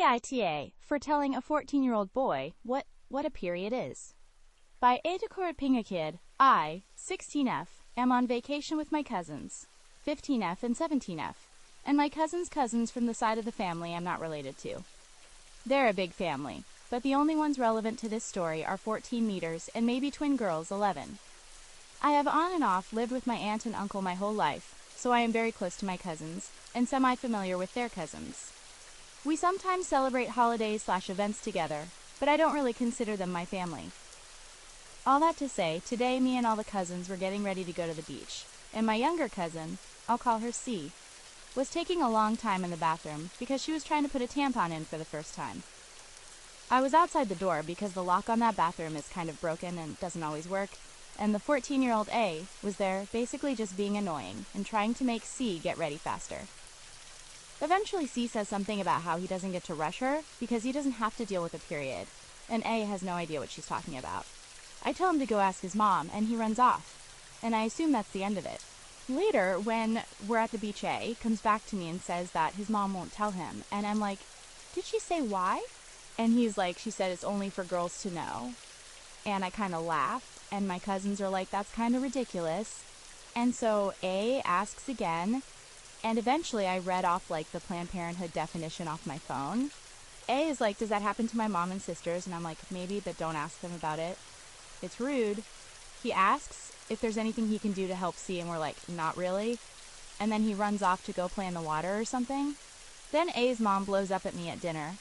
AITA for telling a 14-year-old boy what a period is. By AITA Kid, I, 16F, am on vacation with my cousins, 15F and 17F, and my cousins from the side of the family I'm not related to. They're a big family, but the only ones relevant to this story are 14 meters and maybe twin girls 11. I have on and off lived with my aunt and uncle my whole life, so I am very close to my cousins and semi-familiar with their cousins. We sometimes celebrate holidays/events together, but I don't really consider them my family. All that to say, today me and all the cousins were getting ready to go to the beach, and my younger cousin, I'll call her C, was taking a long time in the bathroom because she was trying to put a tampon in for the first time. I was outside the door because the lock on that bathroom is kind of broken and doesn't always work, and the 14-year-old A was there basically just being annoying and trying to make C get ready faster. Eventually C says something about how he doesn't get to rush her because he doesn't have to deal with a period, and A has no idea what she's talking about. I tell him to go ask his mom, and he runs off, and I assume that's the end of it. Later, when we're at the beach, A comes back to me and says that his mom won't tell him, and I'm like, did she say why? And he's like, she said it's only for girls to know. And I kind of laugh, and my cousins are like, that's kind of ridiculous. And so A asks again, and eventually I read off like the Planned Parenthood definition off my phone. A is like, does that happen to my mom and sisters? And I'm like, maybe, but don't ask them about it. It's rude. He asks if there's anything he can do to help C, and we're like, not really. And then he runs off to go play in the water or something. Then A's mom blows up at me at dinner,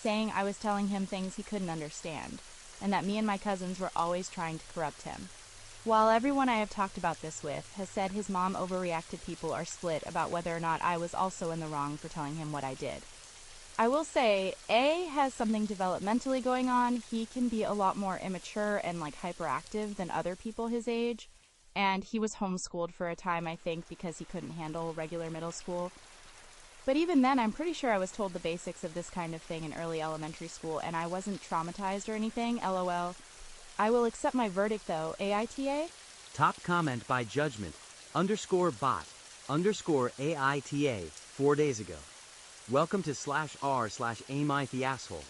saying I was telling him things he couldn't understand, and that me and my cousins were always trying to corrupt him. While everyone I have talked about this with has said his mom overreacted, people are split about whether or not I was also in the wrong for telling him what I did. I will say, A has something developmentally going on. He can be a lot more immature and like hyperactive than other people his age, and he was homeschooled for a time, I think, because he couldn't handle regular middle school. But even then, I'm pretty sure I was told the basics of this kind of thing in early elementary school, and I wasn't traumatized or anything, LOL. I will accept my verdict though, AITA? Top comment by judgment_bot_AITA 4 days ago. Welcome to /r/AIMITHEASSHOLE.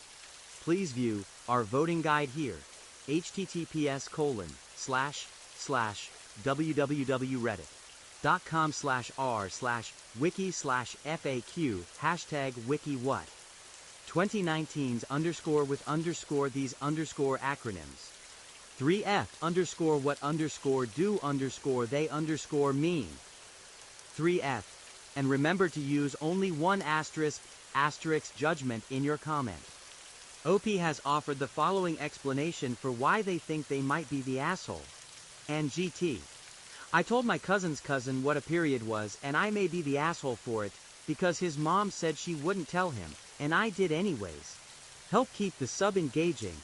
Please view our voting guide here. https://www.reddit.com/r/wiki/FAQ #wiki what 2019's _with_these _acronyms 3f_what_do_they_mean 3f. And remember to use only one asterisk judgment in your comment. OP has offered the following explanation for why they think they might be the asshole. And GT. I told my cousin's cousin what a period was, and I may be the asshole for it, because his mom said she wouldn't tell him, and I did anyways. Help keep the sub engaging.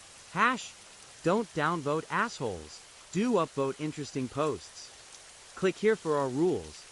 Don't downvote assholes. Do upvote interesting posts. Click here for our rules.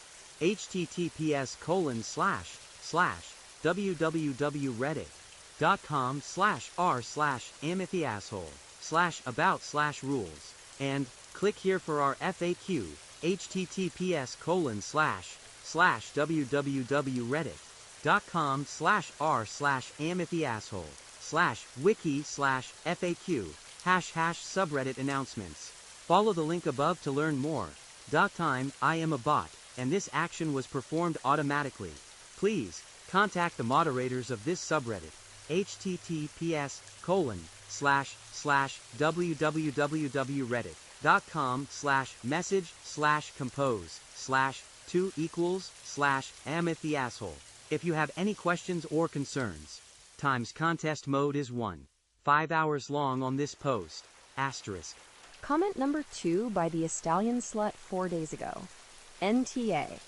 https://www.reddit.com/r/amythyasshole/about/rules and click here for our FAQ. https://www.reddit.com/r/amythyasshole/wiki/FAQ #subreddit announcements. Follow the link above to learn more. Time, I am a bot, and this action was performed automatically. Please, contact the moderators of this subreddit. https://www.reddit.com/message/compose/2=/amethyasshole. If you have any questions or concerns. Times contest mode is 5 hours long on this post. Comment number 2 by the Estallion Slut 4 days ago. NTA.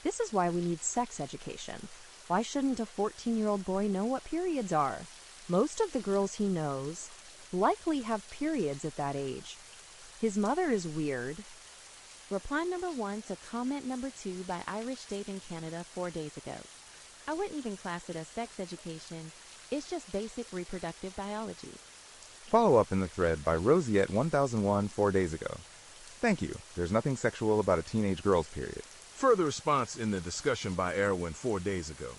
This is why we need sex education. Why shouldn't a 14-year-old boy know what periods are? Most of the girls he knows likely have periods at that age. His mother is weird. Reply number 1 to comment number 2 by Irish Date in Canada 4 days ago. I wouldn't even class it as sex education. It's just basic reproductive biology. Follow up in the thread by Rosiette1001 4 days ago. Thank you. There's nothing sexual about a teenage girl's period. Further response in the discussion by Erwin 4 days ago.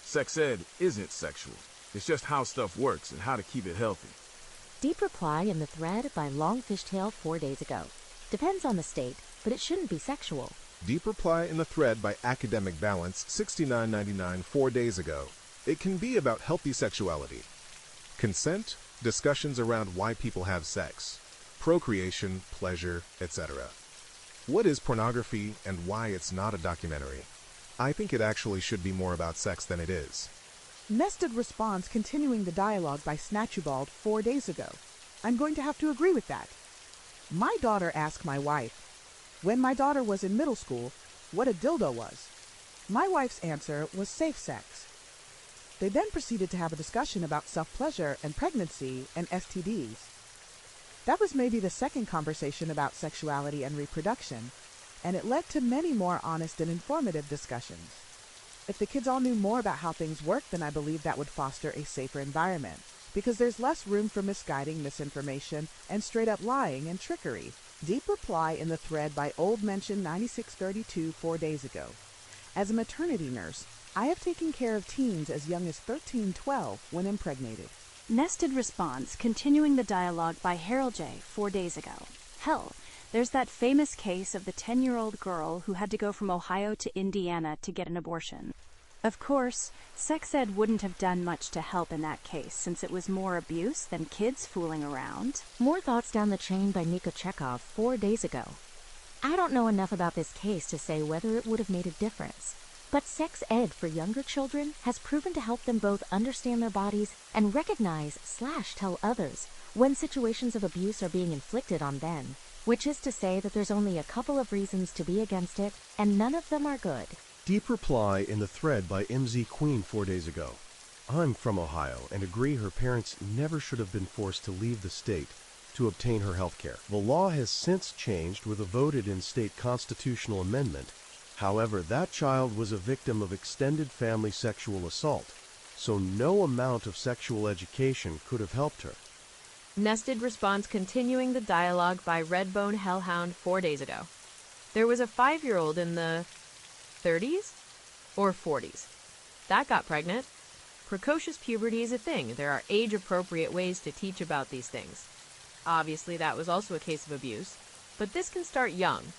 Sex ed isn't sexual. It's just how stuff works and how to keep it healthy. Deep reply in the thread by Long Fishtail 4 days ago. Depends on the state, but it shouldn't be sexual. Deep reply in the thread by Academic Balance, $69.99 4 days ago. It can be about healthy sexuality. Consent, discussions around why people have sex, procreation, pleasure, etc. What is pornography and why it's not a documentary? I think it actually should be more about sex than it is. Nested response continuing the dialogue by Snatchubald 4 days ago. I'm going to have to agree with that. My daughter asked my wife, when my daughter was in middle school, what a dildo was. My wife's answer was safe sex. They then proceeded to have a discussion about self-pleasure and pregnancy and STDs. That was maybe the second conversation about sexuality and reproduction, and it led to many more honest and informative discussions. If the kids all knew more about how things work, then I believe that would foster a safer environment, because there's less room for misguiding, misinformation, and straight-up lying and trickery. Deep reply in the thread by Old Mention 9632 4 days ago. As a maternity nurse, I have taken care of teens as young as 13-12 when impregnated. Nested response continuing the dialogue by Harold J. 4 days ago. Hell, there's that famous case of the 10-year-old girl who had to go from Ohio to Indiana to get an abortion. Of course, sex ed wouldn't have done much to help in that case, since it was more abuse than kids fooling around. More thoughts down the chain by Nico Chekhov 4 days ago. I don't know enough about this case to say whether it would have made a difference. But sex ed for younger children has proven to help them both understand their bodies and recognize/tell others when situations of abuse are being inflicted on them, which is to say that there's only a couple of reasons to be against it, and none of them are good. Deep reply in the thread by MZ Queen 4 days ago. I'm from Ohio and agree her parents never should have been forced to leave the state to obtain her health care. The law has since changed with a voted-in state constitutional amendment. However, that child was a victim of extended family sexual assault, so no amount of sexual education could have helped her. Nested response continuing the dialogue by Redbone Hellhound 4 days ago. There was a 5-year-old in the 30s or 40s that got pregnant. Precocious puberty is a thing. There are age-appropriate ways to teach about these things. Obviously, that was also a case of abuse, but this can start young.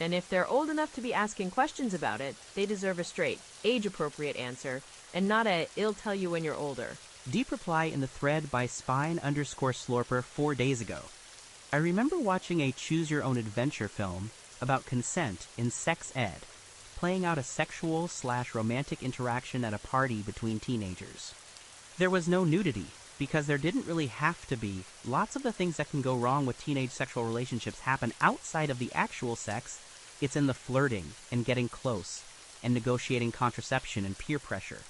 And if they're old enough to be asking questions about it, they deserve a straight, age-appropriate answer, and not a, "I'll tell you when you're older." Deep reply in the thread by Spine_Slorper 4 days ago. I remember watching a choose-your-own-adventure film about consent in sex ed, playing out a sexual/romantic interaction at a party between teenagers. There was no nudity, because there didn't really have to be. Lots of the things that can go wrong with teenage sexual relationships happen outside of the actual sex. It's in the flirting and getting close and negotiating contraception and peer pressure.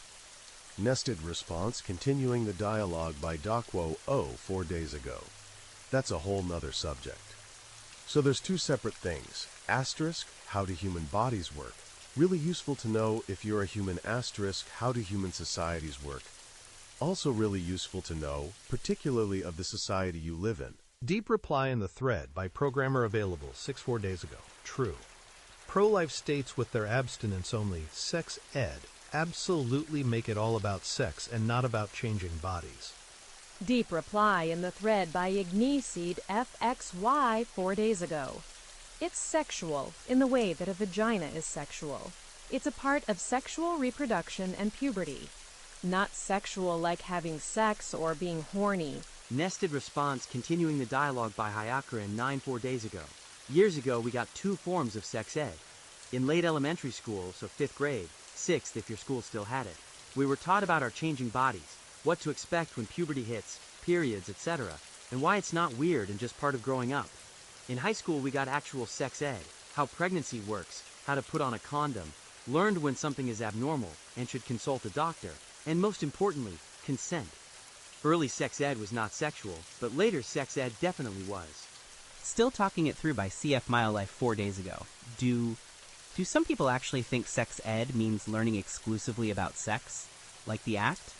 Nested response continuing the dialogue by Docwo O 4 days ago. That's a whole nother subject. So there's two separate things. Asterisk, how do human bodies work? Really useful to know if you're a human. Asterisk, how do human societies work? Also really useful to know, particularly of the society you live in. Deep reply in the thread by Programmer Available 4 days ago. True. Pro-life states with their abstinence only, sex ed, absolutely make it all about sex and not about changing bodies. Deep reply in the thread by Igniseed FXY 4 days ago. It's sexual in the way that a vagina is sexual. It's a part of sexual reproduction and puberty. Not sexual like having sex or being horny. Nested response continuing the dialogue by Hayakarin 4 days ago. Years ago, we got 2 forms of sex ed. In late elementary school, so 5th grade, 6th if your school still had it, we were taught about our changing bodies, what to expect when puberty hits, periods, etc., and why it's not weird and just part of growing up. In high school, we got actual sex ed, how pregnancy works, how to put on a condom, learned when something is abnormal and should consult a doctor, and most importantly, consent. Early sex ed was not sexual, but later sex ed definitely was. Still talking it through by CF Mile Life 4 days ago. Do some people actually think sex ed means learning exclusively about sex, like the act?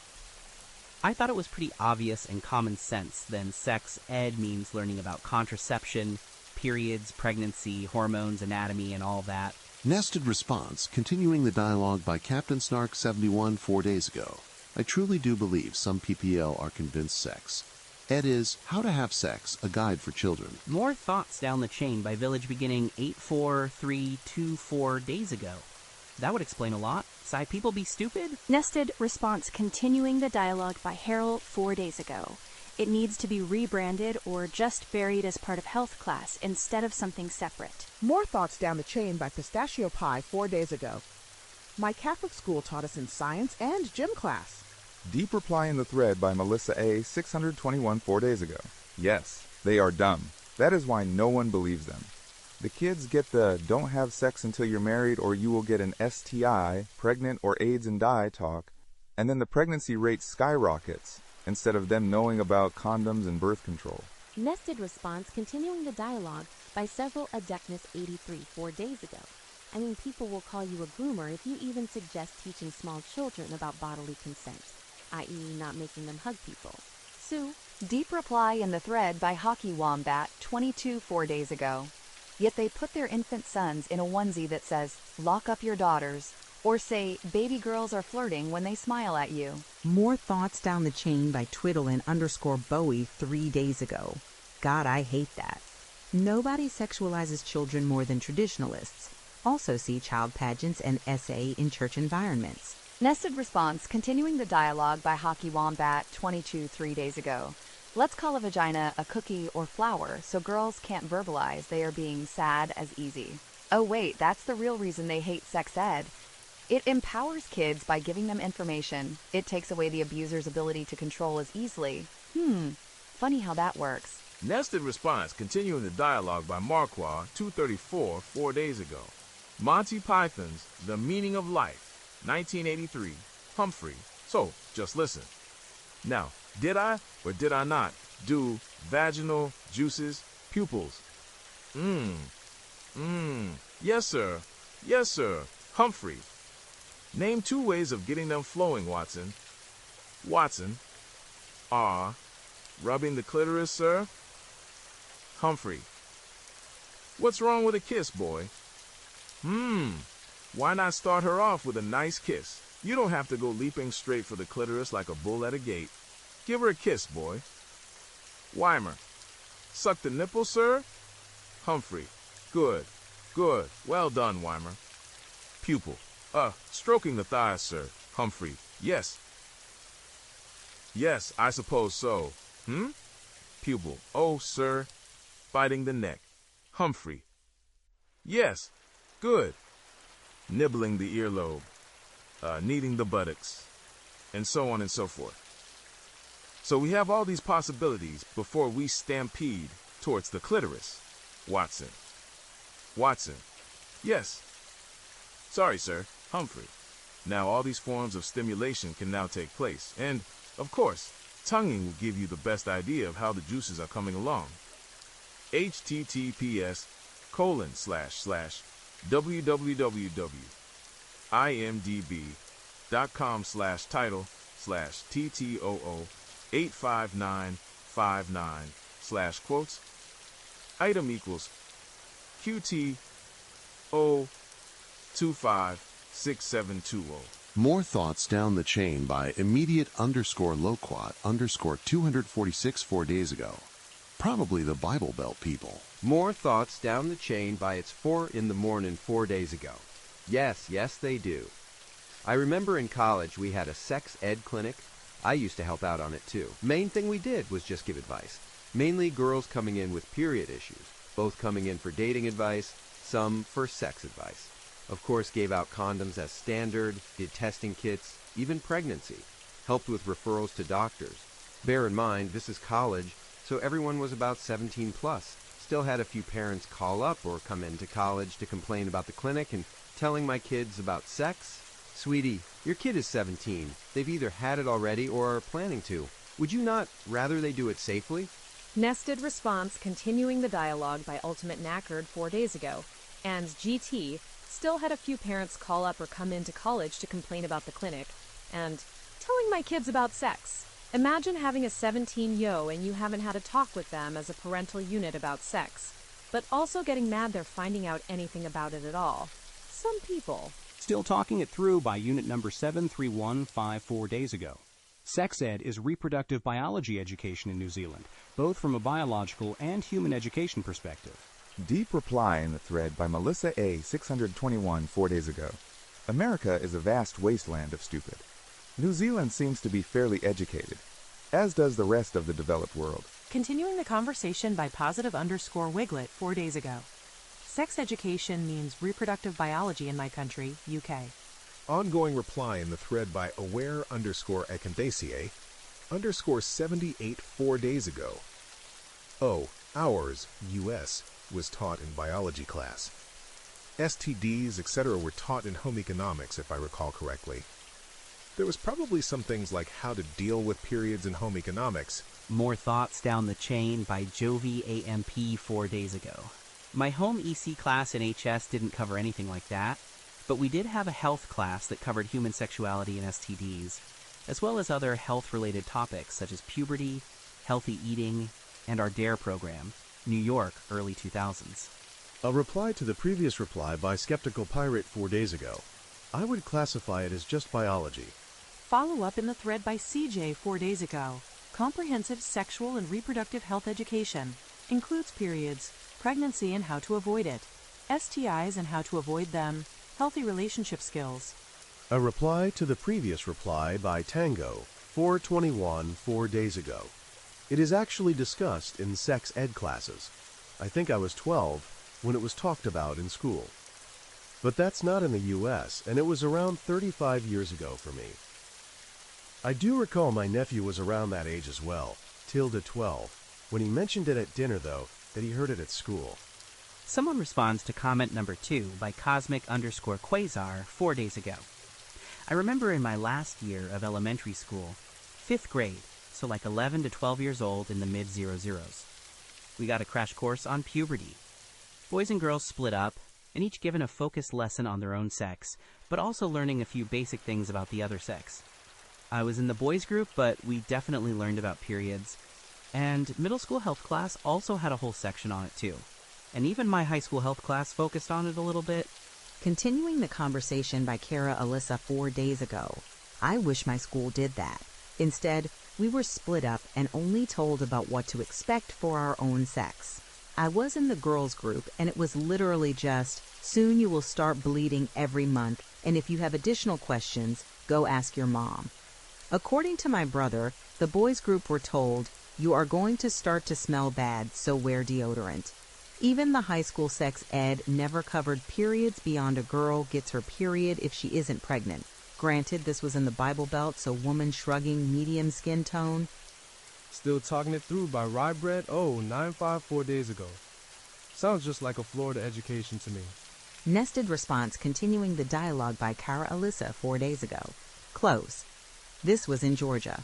I thought it was pretty obvious and common sense then sex ed means learning about contraception, periods, pregnancy, hormones, anatomy, and all that. Nested response continuing the dialogue by Captain Snark 71 4 days ago. I truly do believe some PPL are convinced sex. Ed is How to Have Sex, a guide for children. More thoughts down the chain by village beginning 84324 days ago. That would explain a lot. Sci people be stupid? Nested response continuing the dialogue by Harold 4 days ago. It needs to be rebranded or just buried as part of health class instead of something separate. More thoughts down the chain by Pistachio Pie 4 days ago. My Catholic school taught us in science and gym class. Deep reply in the thread by Melissa A. 621 4 days ago. Yes, they are dumb. That is why no one believes them. The kids get the don't have sex until you're married or you will get an STI, pregnant or AIDS and die talk, and then the pregnancy rate skyrockets instead of them knowing about condoms and birth control. Nested response continuing the dialogue by several Adecnus 83 4 days ago. I mean, people will call you a groomer if you even suggest teaching small children about bodily consent, i.e. not making them hug people. Sue? Deep reply in the thread by Hockey Wombat 22 4 days ago. Yet they put their infant sons in a onesie that says, lock up your daughters, or say baby girls are flirting when they smile at you. More thoughts down the chain by Twiddlin_Bowie 3 days ago. God, I hate that. Nobody sexualizes children more than traditionalists. Also see child pageants and SA in church environments. Nested response continuing the dialogue by Hockey Wombat 22 3 days ago. Let's call a vagina a cookie or flower so girls can't verbalize they are being sad as easy. Oh wait, that's the real reason they hate sex ed. It empowers kids by giving them information. It takes away the abuser's ability to control as easily. Funny how that works. Nested response continuing the dialogue by Marquardt 234 4 days ago. Monty Python's The Meaning of Life, 1983, Humphrey. So, just listen. Now, did I or did I not do vaginal juices, pupils? Yes, sir. Yes, sir. Humphrey. Name 2 ways of getting them flowing, Watson. Watson. Rubbing the clitoris, sir. Humphrey. What's wrong with a kiss, boy? Why not start her off with a nice kiss? You don't have to go leaping straight for the clitoris like a bull at a gate. Give her a kiss, boy. Weimer. Suck the nipple, sir? Humphrey. Good. Good. Well done, Weimer. Pupil. Stroking the thighs, sir. Humphrey. Yes. Yes, I suppose so. Pupil. Oh, sir. Biting the neck. Humphrey. Yes. Good. Nibbling the earlobe. Kneading the buttocks. And so on and so forth. So we have all these possibilities before we stampede towards the clitoris. Watson. Watson. Yes. Sorry, sir. Humphrey. Now all these forms of stimulation can now take place. And, of course, tonguing will give you the best idea of how the juices are coming along. https://www.imdb.com/title/TTOO85959/quotes. Item equals QTO256720. More thoughts down the chain by immediate_loquat_246 4 days ago. Probably the Bible Belt people. More thoughts down the chain by It's 4 in the morning 4 days ago. Yes, they do. I remember in college we had a sex ed clinic. I used to help out on it too. Main thing we did was just give advice. Mainly girls coming in with period issues, both coming in for dating advice, some for sex advice. Of course, gave out condoms as standard, did testing kits, even pregnancy. Helped with referrals to doctors. Bear in mind, this is college, so everyone was about 17 plus. Still had a few parents call up or come into college to complain about the clinic and telling my kids about sex. Sweetie, your kid is 17. They've either had it already or are planning to. Would you not rather they do it safely? Nested response continuing the dialogue by Ultimate Knackered 4 days ago. And GT still had a few parents call up or come into college to complain about the clinic. And telling my kids about sex. Imagine having a 17-yo and you haven't had a talk with them as a parental unit about sex, but also getting mad they're finding out anything about it at all. Some people. Still talking it through by unit number 73154 days ago. Sex ed is reproductive biology education in New Zealand, both from a biological and human education perspective. Deep reply in the thread by Melissa A. 621 4 days ago. America is a vast wasteland of stupid. New Zealand seems to be fairly educated, as does the rest of the developed world. Continuing the conversation by positive_Wiglet 4 days ago. Sex education means reproductive biology in my country, UK. Ongoing reply in the thread by aware_Ekandacie_78 4 days ago. Oh, ours, US, was taught in biology class. STDs, etc. were taught in home economics, if I recall correctly. There was probably some things like how to deal with periods in home economics. More thoughts down the chain by Jovi AMP 4 days ago. My home EC class in HS didn't cover anything like that, but we did have a health class that covered human sexuality and STDs, as well as other health-related topics such as puberty, healthy eating, and our DARE program, New York, early 2000s. A reply to the previous reply by Skeptical Pirate 4 days ago. I would classify it as just biology. Follow up in the thread by CJ 4 days ago. Comprehensive sexual and reproductive health education includes periods, pregnancy and how to avoid it, STIs and how to avoid them, healthy relationship skills. A reply to the previous reply by Tango 421 4 days ago. It is actually discussed in sex ed classes. I think I was 12 when it was talked about in school. But that's not in the US, and it was around 35 years ago for me. I do recall my nephew was around that age as well, tilde 12, when he mentioned it at dinner, though, that he heard it at school. Someone responds to comment number 2 by Cosmic_Quasar 4 days ago. I remember in my last year of elementary school, 5th grade, so like 11 to 12 years old in the mid-00s. We got a crash course on puberty. Boys and girls split up, and each given a focused lesson on their own sex, but also learning a few basic things about the other sex. I was in the boys group, but we definitely learned about periods. And middle school health class also had a whole section on it too. And even my high school health class focused on it a little bit. Continuing the conversation by Kara Alyssa 4 days ago. I wish my school did that. Instead, we were split up and only told about what to expect for our own sex. I was in the girls group, and it was literally just, soon you will start bleeding every month, and if you have additional questions, go ask your mom. According to my brother, the boys group were told, you are going to start to smell bad, so wear deodorant. Even the high school sex ed never covered periods beyond a girl gets her period if she isn't pregnant. Granted, this was in the Bible Belt, so woman shrugging medium skin tone. Still talking it through by Rybread 954 days ago. Sounds just like a Florida education to me. Nested response continuing the dialogue by Kara Alyssa 4 days ago. Close. This was in Georgia.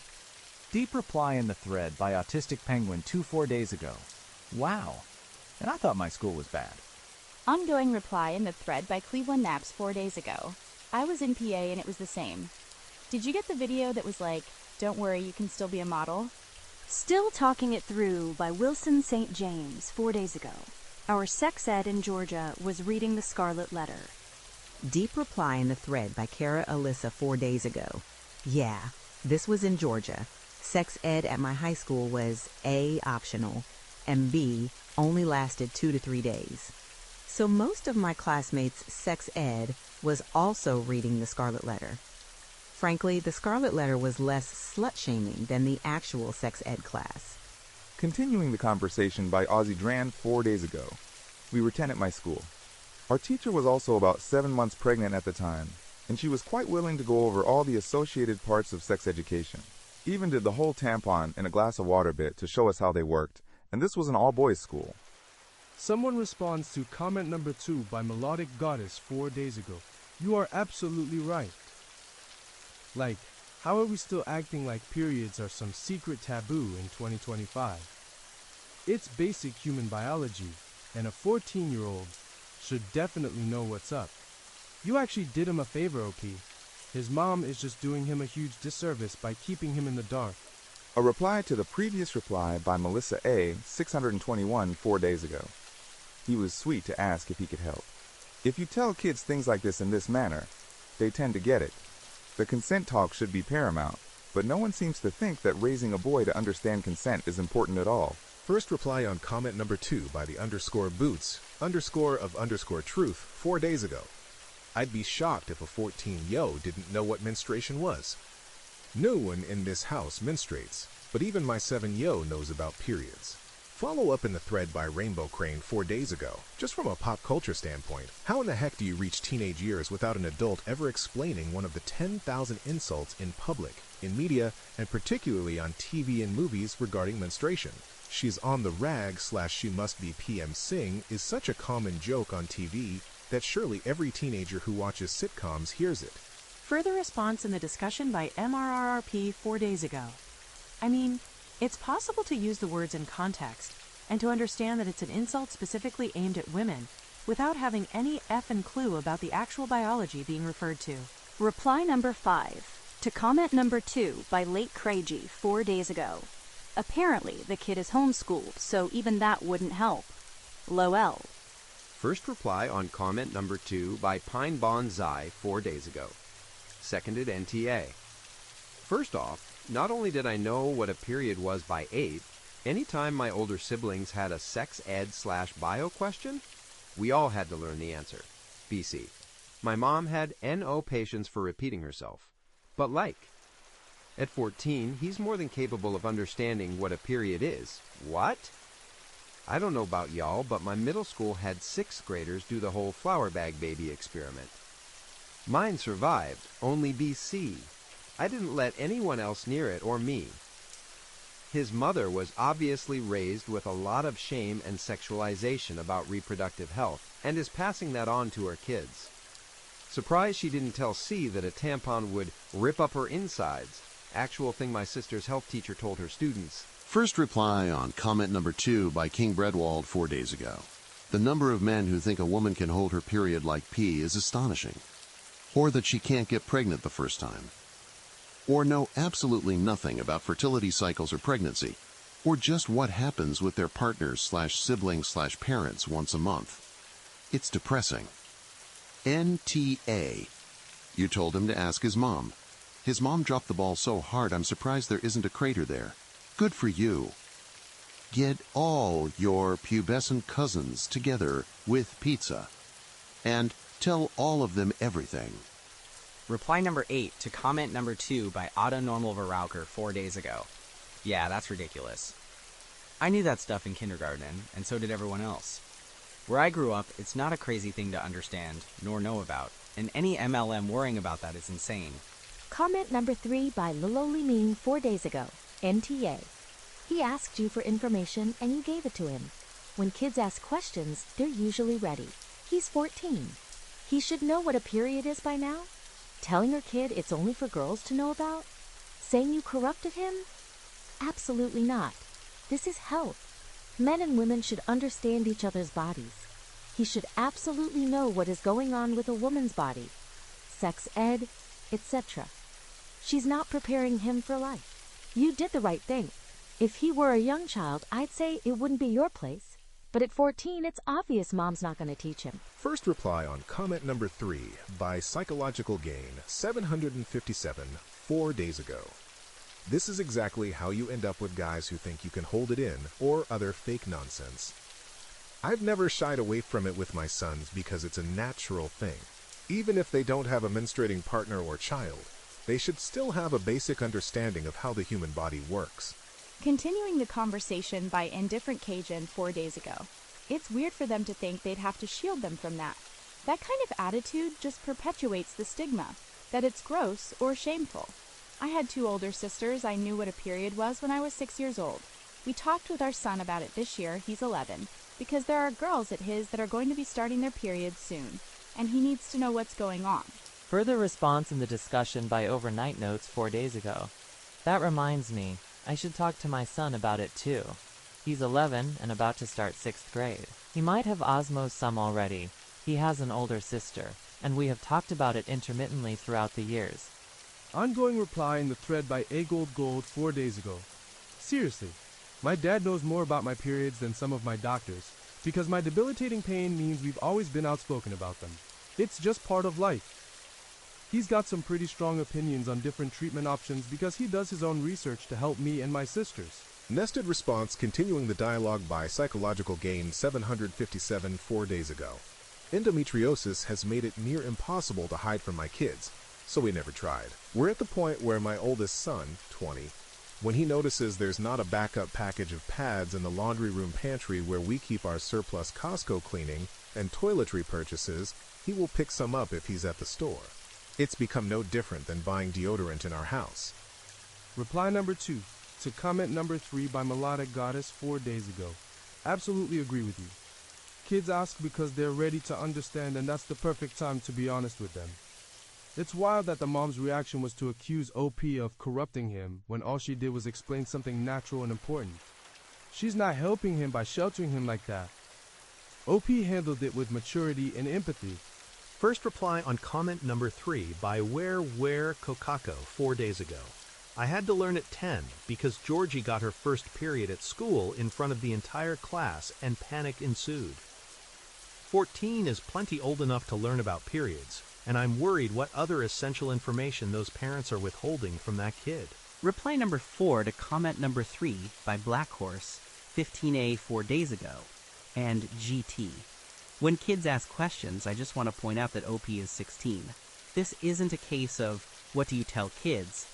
Deep reply in the thread by Autistic Penguin 4 days ago. Wow. And I thought my school was bad. Ongoing reply in the thread by Cleveland Naps 4 days ago. I was in PA and it was the same. Did you get the video that was like, don't worry, you can still be a model? Still talking it through by Wilson St. James 4 days ago. Our sex ed in Georgia was reading the Scarlet Letter. Deep reply in the thread by Kara Alyssa 4 days ago. Yeah, this was in Georgia. Sex ed at my high school was A, optional, and B, only lasted 2 to 3 days. So most of my classmates' sex ed was also reading the Scarlet Letter. Frankly, the Scarlet Letter was less slut-shaming than the actual sex ed class. Continuing the conversation by Ozzy Dran 4 days ago. We were 10 at my school. Our teacher was also about 7 months pregnant at the time, and she was quite willing to go over all the associated parts of sex education. Even did the whole tampon in a glass of water bit to show us how they worked, and this was an all-boys school. Someone responds to comment number 2 by Melodic Goddess 4 days ago. You are absolutely right. Like, how are we still acting like periods are some secret taboo in 2025? It's basic human biology, and a 14-year-old should definitely know what's up. You actually did him a favor, OP. His mom is just doing him a huge disservice by keeping him in the dark. A reply to the previous reply by Melissa A. 621 4 days ago. He was sweet to ask if he could help. If you tell kids things like this in this manner, they tend to get it. The consent talk should be paramount, but no one seems to think that raising a boy to understand consent is important at all. First reply on comment number 2 by the _boots_of_truth 4 days ago. I'd be shocked if a 14-yo didn't know what menstruation was. No one in this house menstruates, but even my 7-yo knows about periods. Follow up in the thread by Rainbow Crane 4 days ago. Just from a pop culture standpoint, how in the heck do you reach teenage years without an adult ever explaining one of the 10,000 insults in public, in media, and particularly on TV and movies regarding menstruation? She's on the rag/she must be PM Sing is such a common joke on TV that surely every teenager who watches sitcoms hears it. Further response in the discussion by MRRRP 4 days ago. I mean, it's possible to use the words in context and to understand that it's an insult specifically aimed at women without having any effing clue about the actual biology being referred to. Reply number 5 to comment number 2 by Late Craigie 4 days ago. Apparently, the kid is homeschooled, so even that wouldn't help. Lowell. First reply on comment number 2 by Pine Bonsai 4 days ago. Seconded NTA. First off, not only did I know what a period was by 8, anytime my older siblings had a sex ed/bio question, we all had to learn the answer. BC. My mom had no patience for repeating herself. But at 14, he's more than capable of understanding what a period is. What? I don't know about y'all, but my middle school had 6th graders do the whole flower bag baby experiment. Mine survived, only BC. I didn't let anyone else near it or me. His mother was obviously raised with a lot of shame and sexualization about reproductive health and is passing that on to her kids. Surprised she didn't tell C that a tampon would rip up her insides. Actual thing my sister's health teacher told her students. First reply on comment number 2 by King Breadwald 4 days ago. The number of men who think a woman can hold her period like pee is astonishing. Or that she can't get pregnant the first time. Or know absolutely nothing about fertility cycles or pregnancy, or just what happens with their partners/siblings/parents once a month. It's depressing. NTA. You told him to ask his mom. His mom dropped the ball so hard I'm surprised there isn't a crater there. Good for you. Get all your pubescent cousins together with pizza. And tell all of them everything. Reply number 8 to comment number 2 by Autonormal Verauker 4 days ago. Yeah, that's ridiculous. I knew that stuff in kindergarten, and so did everyone else. Where I grew up, it's not a crazy thing to understand, nor know about, and any MLM worrying about that is insane. Comment number 3 by Lololi Mean 4 days ago. NTA. He asked you for information and you gave it to him. When kids ask questions, they're usually ready. He's 14. He should know what a period is by now. Telling your kid it's only for girls to know about? Saying you corrupted him? Absolutely not. This is health. Men and women should understand each other's bodies. He should absolutely know what is going on with a woman's body. Sex ed, etc. She's not preparing him for life. You did the right thing. If he were a young child, I'd say it wouldn't be your place. But at 14, it's obvious mom's not going to teach him. First reply on comment number 3 by Psychological Gain 757 4 days ago. This is exactly how you end up with guys who think you can hold it in or other fake nonsense. I've never shied away from it with my sons because it's a natural thing. Even if they don't have a menstruating partner or child, they should still have a basic understanding of how the human body works. Continuing the conversation by Indifferent Cajun 4 days ago. It's weird for them to think they'd have to shield them from that. That kind of attitude just perpetuates the stigma, that it's gross or shameful. I had 2 older sisters. I knew what a period was when I was 6 years old. We talked with our son about it this year, he's 11, because there are girls at his that are going to be starting their periods soon, and he needs to know what's going on. Further response in the discussion by Overnight Notes 4 days ago. That reminds me, I should talk to my son about it too. He's 11 and about to start 6th grade. He might have osmosed some already. He has an older sister, and we have talked about it intermittently throughout the years. Ongoing reply in the thread by Gold 4 days ago. Seriously, my dad knows more about my periods than some of my doctors, because my debilitating pain means we've always been outspoken about them. It's just part of life. He's got some pretty strong opinions on different treatment options because he does his own research to help me and my sisters. Nested response continuing the dialogue by Psychological Gain 757 4 days ago. Endometriosis has made it near impossible to hide from my kids, so we never tried. We're at the point where my oldest son, 20, when he notices there's not a backup package of pads in the laundry room pantry where we keep our surplus Costco cleaning and toiletry purchases, he will pick some up if he's at the store. It's become no different than buying deodorant in our house. Reply number 2 to comment number 3 by Melodic Goddess 4 days ago. Absolutely agree with you. Kids ask because they're ready to understand, and that's the perfect time to be honest with them. It's wild that the mom's reaction was to accuse OP of corrupting him when all she did was explain something natural and important. She's not helping him by sheltering him like that. OP handled it with maturity and empathy. First reply on comment number 3 by Where Kokako 4 days ago. I had to learn at 10 because Georgie got her first period at school in front of the entire class and panic ensued. 14 is plenty old enough to learn about periods, and I'm worried what other essential information those parents are withholding from that kid. Reply number 4 to comment number 3 by Black Horse 15A 4 days ago and GT. When kids ask questions, I just want to point out that OP is 16. This isn't a case of, what do you tell kids?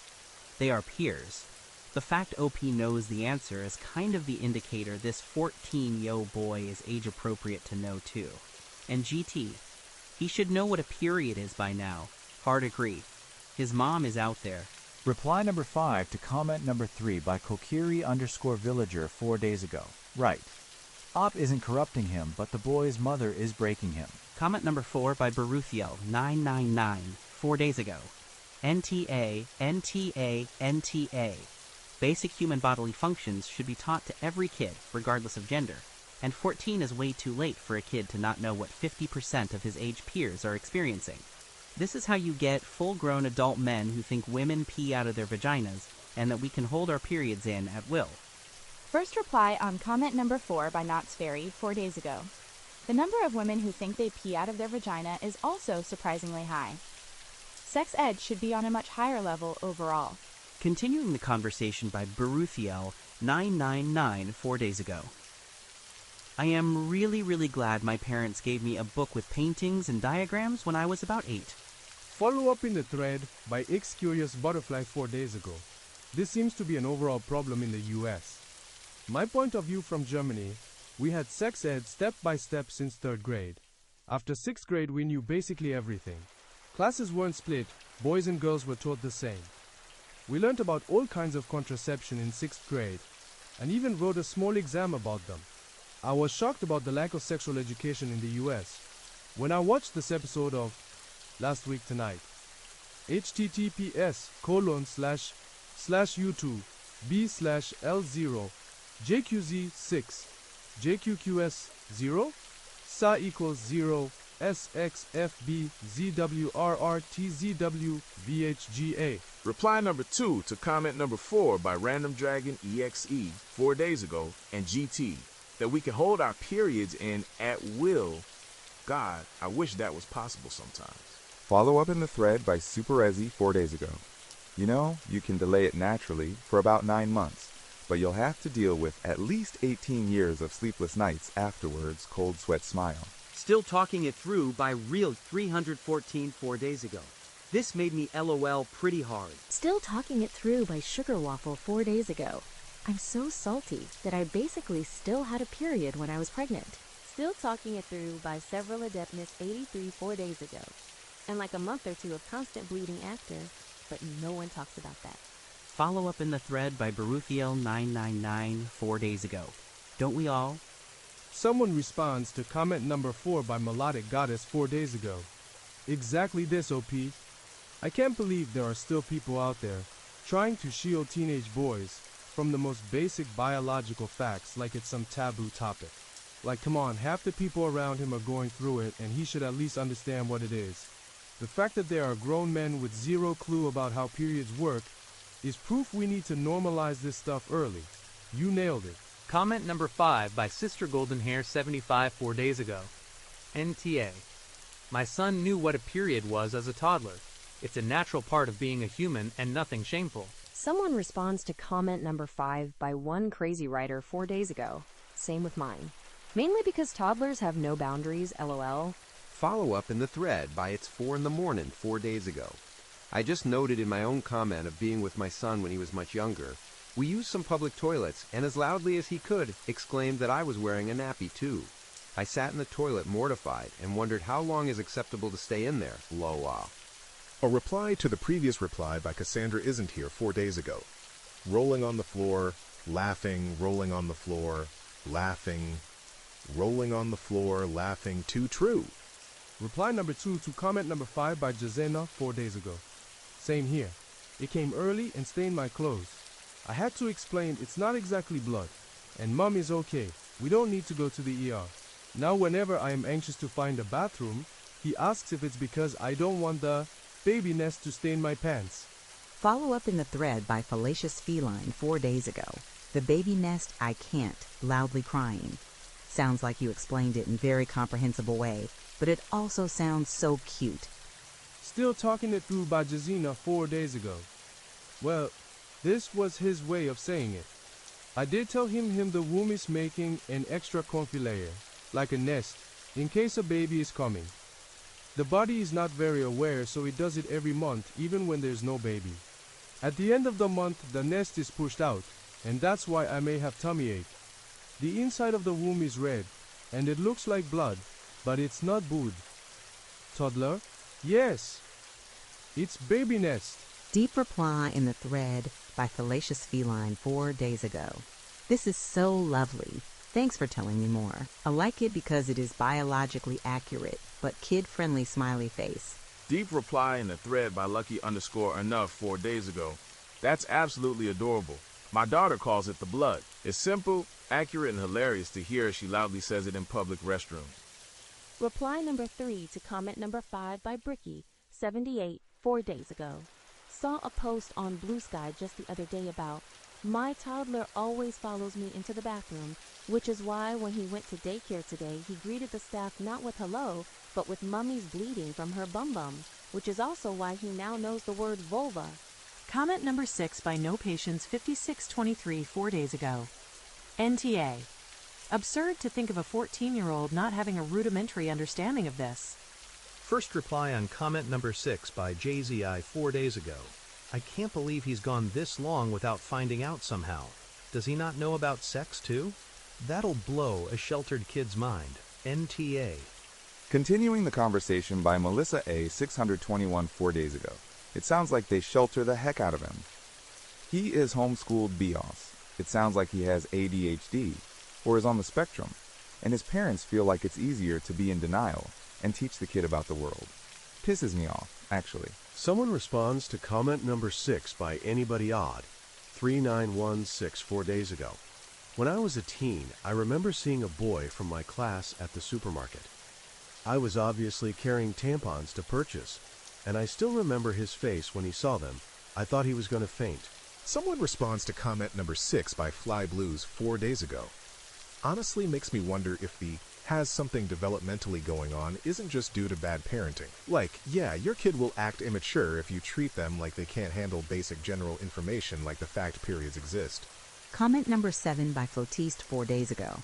They are peers. The fact OP knows the answer is kind of the indicator this 14-yo boy is age appropriate to know too. And GT, he should know what a period is by now. Hard agree. His mom is out there. Reply number 5 to comment number 3 by Kokiri_Villager 4 days ago. Right. Op isn't corrupting him, but the boy's mother is breaking him. Comment number 4 by Baruthiel 999 4 days ago. NTA. Basic human bodily functions should be taught to every kid, regardless of gender. And 14 is way too late for a kid to not know what 50% of his age peers are experiencing. This is how you get full-grown adult men who think women pee out of their vaginas and that we can hold our periods in at will. First reply on comment number 4 by Knott's Ferry 4 days ago. The number of women who think they pee out of their vagina is also surprisingly high. Sex ed should be on a much higher level overall. Continuing the conversation by Baruthiel 999 4 days ago. I am really glad my parents gave me a book with paintings and diagrams when I was about 8. Follow up in the thread by X Curious Butterfly 4 days ago. This seems to be an overall problem in the US. My point of view from Germany, we had sex ed step by step since 3rd grade. After 6th grade we knew basically everything. Classes weren't split, boys and girls were taught the same. We learned about all kinds of contraception in 6th grade, and even wrote a small exam about them. I was shocked about the lack of sexual education in the US when I watched this episode of Last Week Tonight. https://YouTube b/L0 JQZ6 JQQS0 SA equals 0 SXFB ZWRR TZW Reply number 2 to comment number 4 by Random Dragon EXE 4 days ago and GT, that we can hold our periods in at will. God, I wish that was possible sometimes. Follow up in the thread by Superezzy 4 days ago. You know, you can delay it naturally for about 9 months, but you'll have to deal with at least 18 years of sleepless nights afterwards, cold sweat smile. Still talking it through by Real 314 4 days ago. This made me LOL pretty hard. Still talking it through by Sugar Waffle 4 days ago. I'm so salty that I basically still had a period when I was pregnant. Still talking it through by Several Adeptness 83 4 days ago. And like a month or two of constant bleeding after, but no one talks about that. Follow up in the thread by Baruthiel 999 4 days ago. Don't we all? Someone responds to comment number 4 by Melodic Goddess 4 days ago. Exactly this, OP. I can't believe there are still people out there trying to shield teenage boys from the most basic biological facts like it's some taboo topic. Like, come on, half the people around him are going through it and he should at least understand what it is. The fact that there are grown men with zero clue about how periods work is proof we need to normalize this stuff early. You nailed it. Comment number 5 by Sister Golden Hair 75 4 days ago. NTA. My son knew what a period was as a toddler. It's a natural part of being a human and nothing shameful. Someone responds to comment number 5 by one crazy writer 4 days ago. Same with mine. Mainly because toddlers have no boundaries, lol. Follow up in the thread by It's 4 in the morning 4 days ago. I just noted in my own comment of being with my son when he was much younger, we used some public toilets, and as loudly as he could, exclaimed that I was wearing a nappy too. I sat in the toilet mortified and wondered how long is acceptable to stay in there, loa. A reply to the previous reply by Cassandra Isn't Here 4 days ago. Rolling on the floor, laughing, rolling on the floor, laughing, rolling on the floor, laughing, too true. Reply number 2 to comment number 5 by Jazena 4 days ago. Same here. It came early and stained my clothes. I had to explain it's not exactly blood, and Mom is okay. We don't need to go to the ER. Now whenever I am anxious to find a bathroom, he asks if it's because I don't want the baby nest to stain my pants. Follow up in the thread by Fallacious Feline 4 days ago. The baby nest I can't, loudly crying. Sounds like you explained it in very comprehensible way, but it also sounds so cute. Still talking it through by Jazina 4 days ago. Well, this was his way of saying it. I did tell him the womb is making an extra comfy layer, like a nest, in case a baby is coming. The body is not very aware, so it does it every month, even when there's no baby. At the end of the month, the nest is pushed out, and that's why I may have tummy ache. The inside of the womb is red, and it looks like blood, but it's not blood. Toddler? Yes. It's baby nest. Deep reply in the thread by Fallacious Feline 4 days ago. This is so lovely. Thanks for telling me more. I like it because it is biologically accurate, but kid-friendly smiley face. Deep reply in the thread by Lucky_Enough 4 days ago. That's absolutely adorable. My daughter calls it the blood. It's simple, accurate, and hilarious to hear as she loudly says it in public restrooms. Reply number 3 to comment number 5 by Bricky, 78, 4 days ago. Saw a post on Blue Sky just the other day about, my toddler always follows me into the bathroom, which is why when he went to daycare today, he greeted the staff not with hello, but with mummy's bleeding from her bum, which is also why he now knows the word vulva. Comment number 6 by No Patience 5623 4 days ago. NTA. Absurd to think of a 14-year-old not having a rudimentary understanding of this. First reply on comment number 6 by JZI 4 days ago. I can't believe he's gone this long without finding out somehow. Does he not know about sex too? That'll blow a sheltered kid's mind. NTA. Continuing the conversation by Melissa A. 621 4 days ago. It sounds like they shelter the heck out of him. He is homeschooled BIOS. It sounds like he has ADHD, or is on the spectrum, and his parents feel like it's easier to be in denial and teach the kid about the world. Pisses me off, actually. Someone responds to comment number 6 by Anybody Odd, 3916 4 days ago. When I was a teen, I remember seeing a boy from my class at the supermarket. I was obviously carrying tampons to purchase, and I still remember his face when he saw them. I thought he was going to faint. Someone responds to comment number 6 by Fly Blues 4 days ago. Honestly makes me wonder if the has something developmentally going on isn't just due to bad parenting. Like, yeah, your kid will act immature if you treat them like they can't handle basic general information like the fact periods exist. Comment number 7 by Flotiste 4 days ago.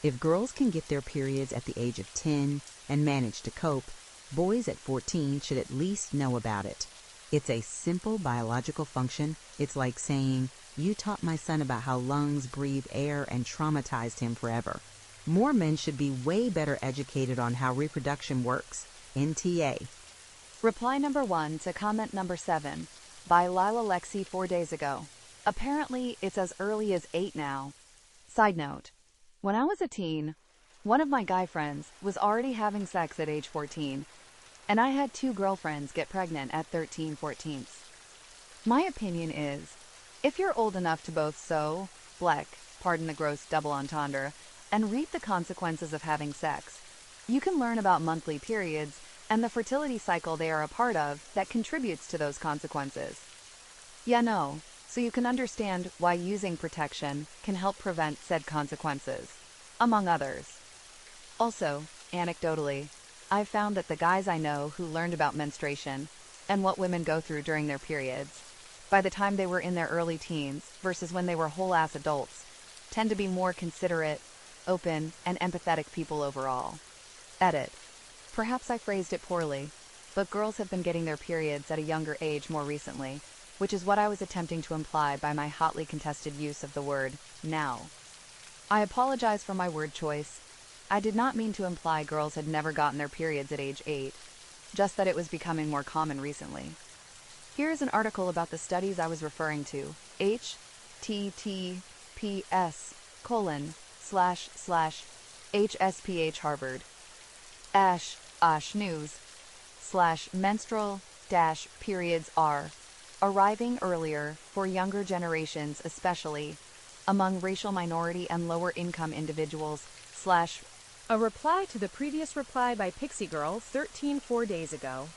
If girls can get their periods at the age of 10 and manage to cope, boys at 14 should at least know about it. It's a simple biological function. It's like saying, you taught my son about how lungs breathe air and traumatized him forever. More men should be way better educated on how reproduction works. NTA. Reply number 1 to comment number 7 by Lila Lexi 4 days ago. Apparently, it's as early as 8 now. Side note, when I was a teen, one of my guy friends was already having sex at age 14, and I had 2 girlfriends get pregnant at 13, 14. My opinion is, if you're old enough to both sew, bleck, pardon the gross double entendre, and reap the consequences of having sex, you can learn about monthly periods and the fertility cycle they are a part of that contributes to those consequences. Yeah, no, so you can understand why using protection can help prevent said consequences, among others. Also, anecdotally, I've found that the guys I know who learned about menstruation and what women go through during their periods, by the time they were in their early teens versus when they were whole-ass adults, tend to be more considerate, open, and empathetic people overall. Edit. Perhaps I phrased it poorly, but girls have been getting their periods at a younger age more recently, which is what I was attempting to imply by my hotly contested use of the word now. I apologize for my word choice. I did not mean to imply girls had never gotten their periods at age 8, just that it was becoming more common recently. Here is an article about the studies I was referring to. https://hsph Harvard news/menstrual-periods are arriving earlier for younger generations, especially among racial minority and lower income individuals / A reply to the previous reply by Pixie Girl 13 4 days ago.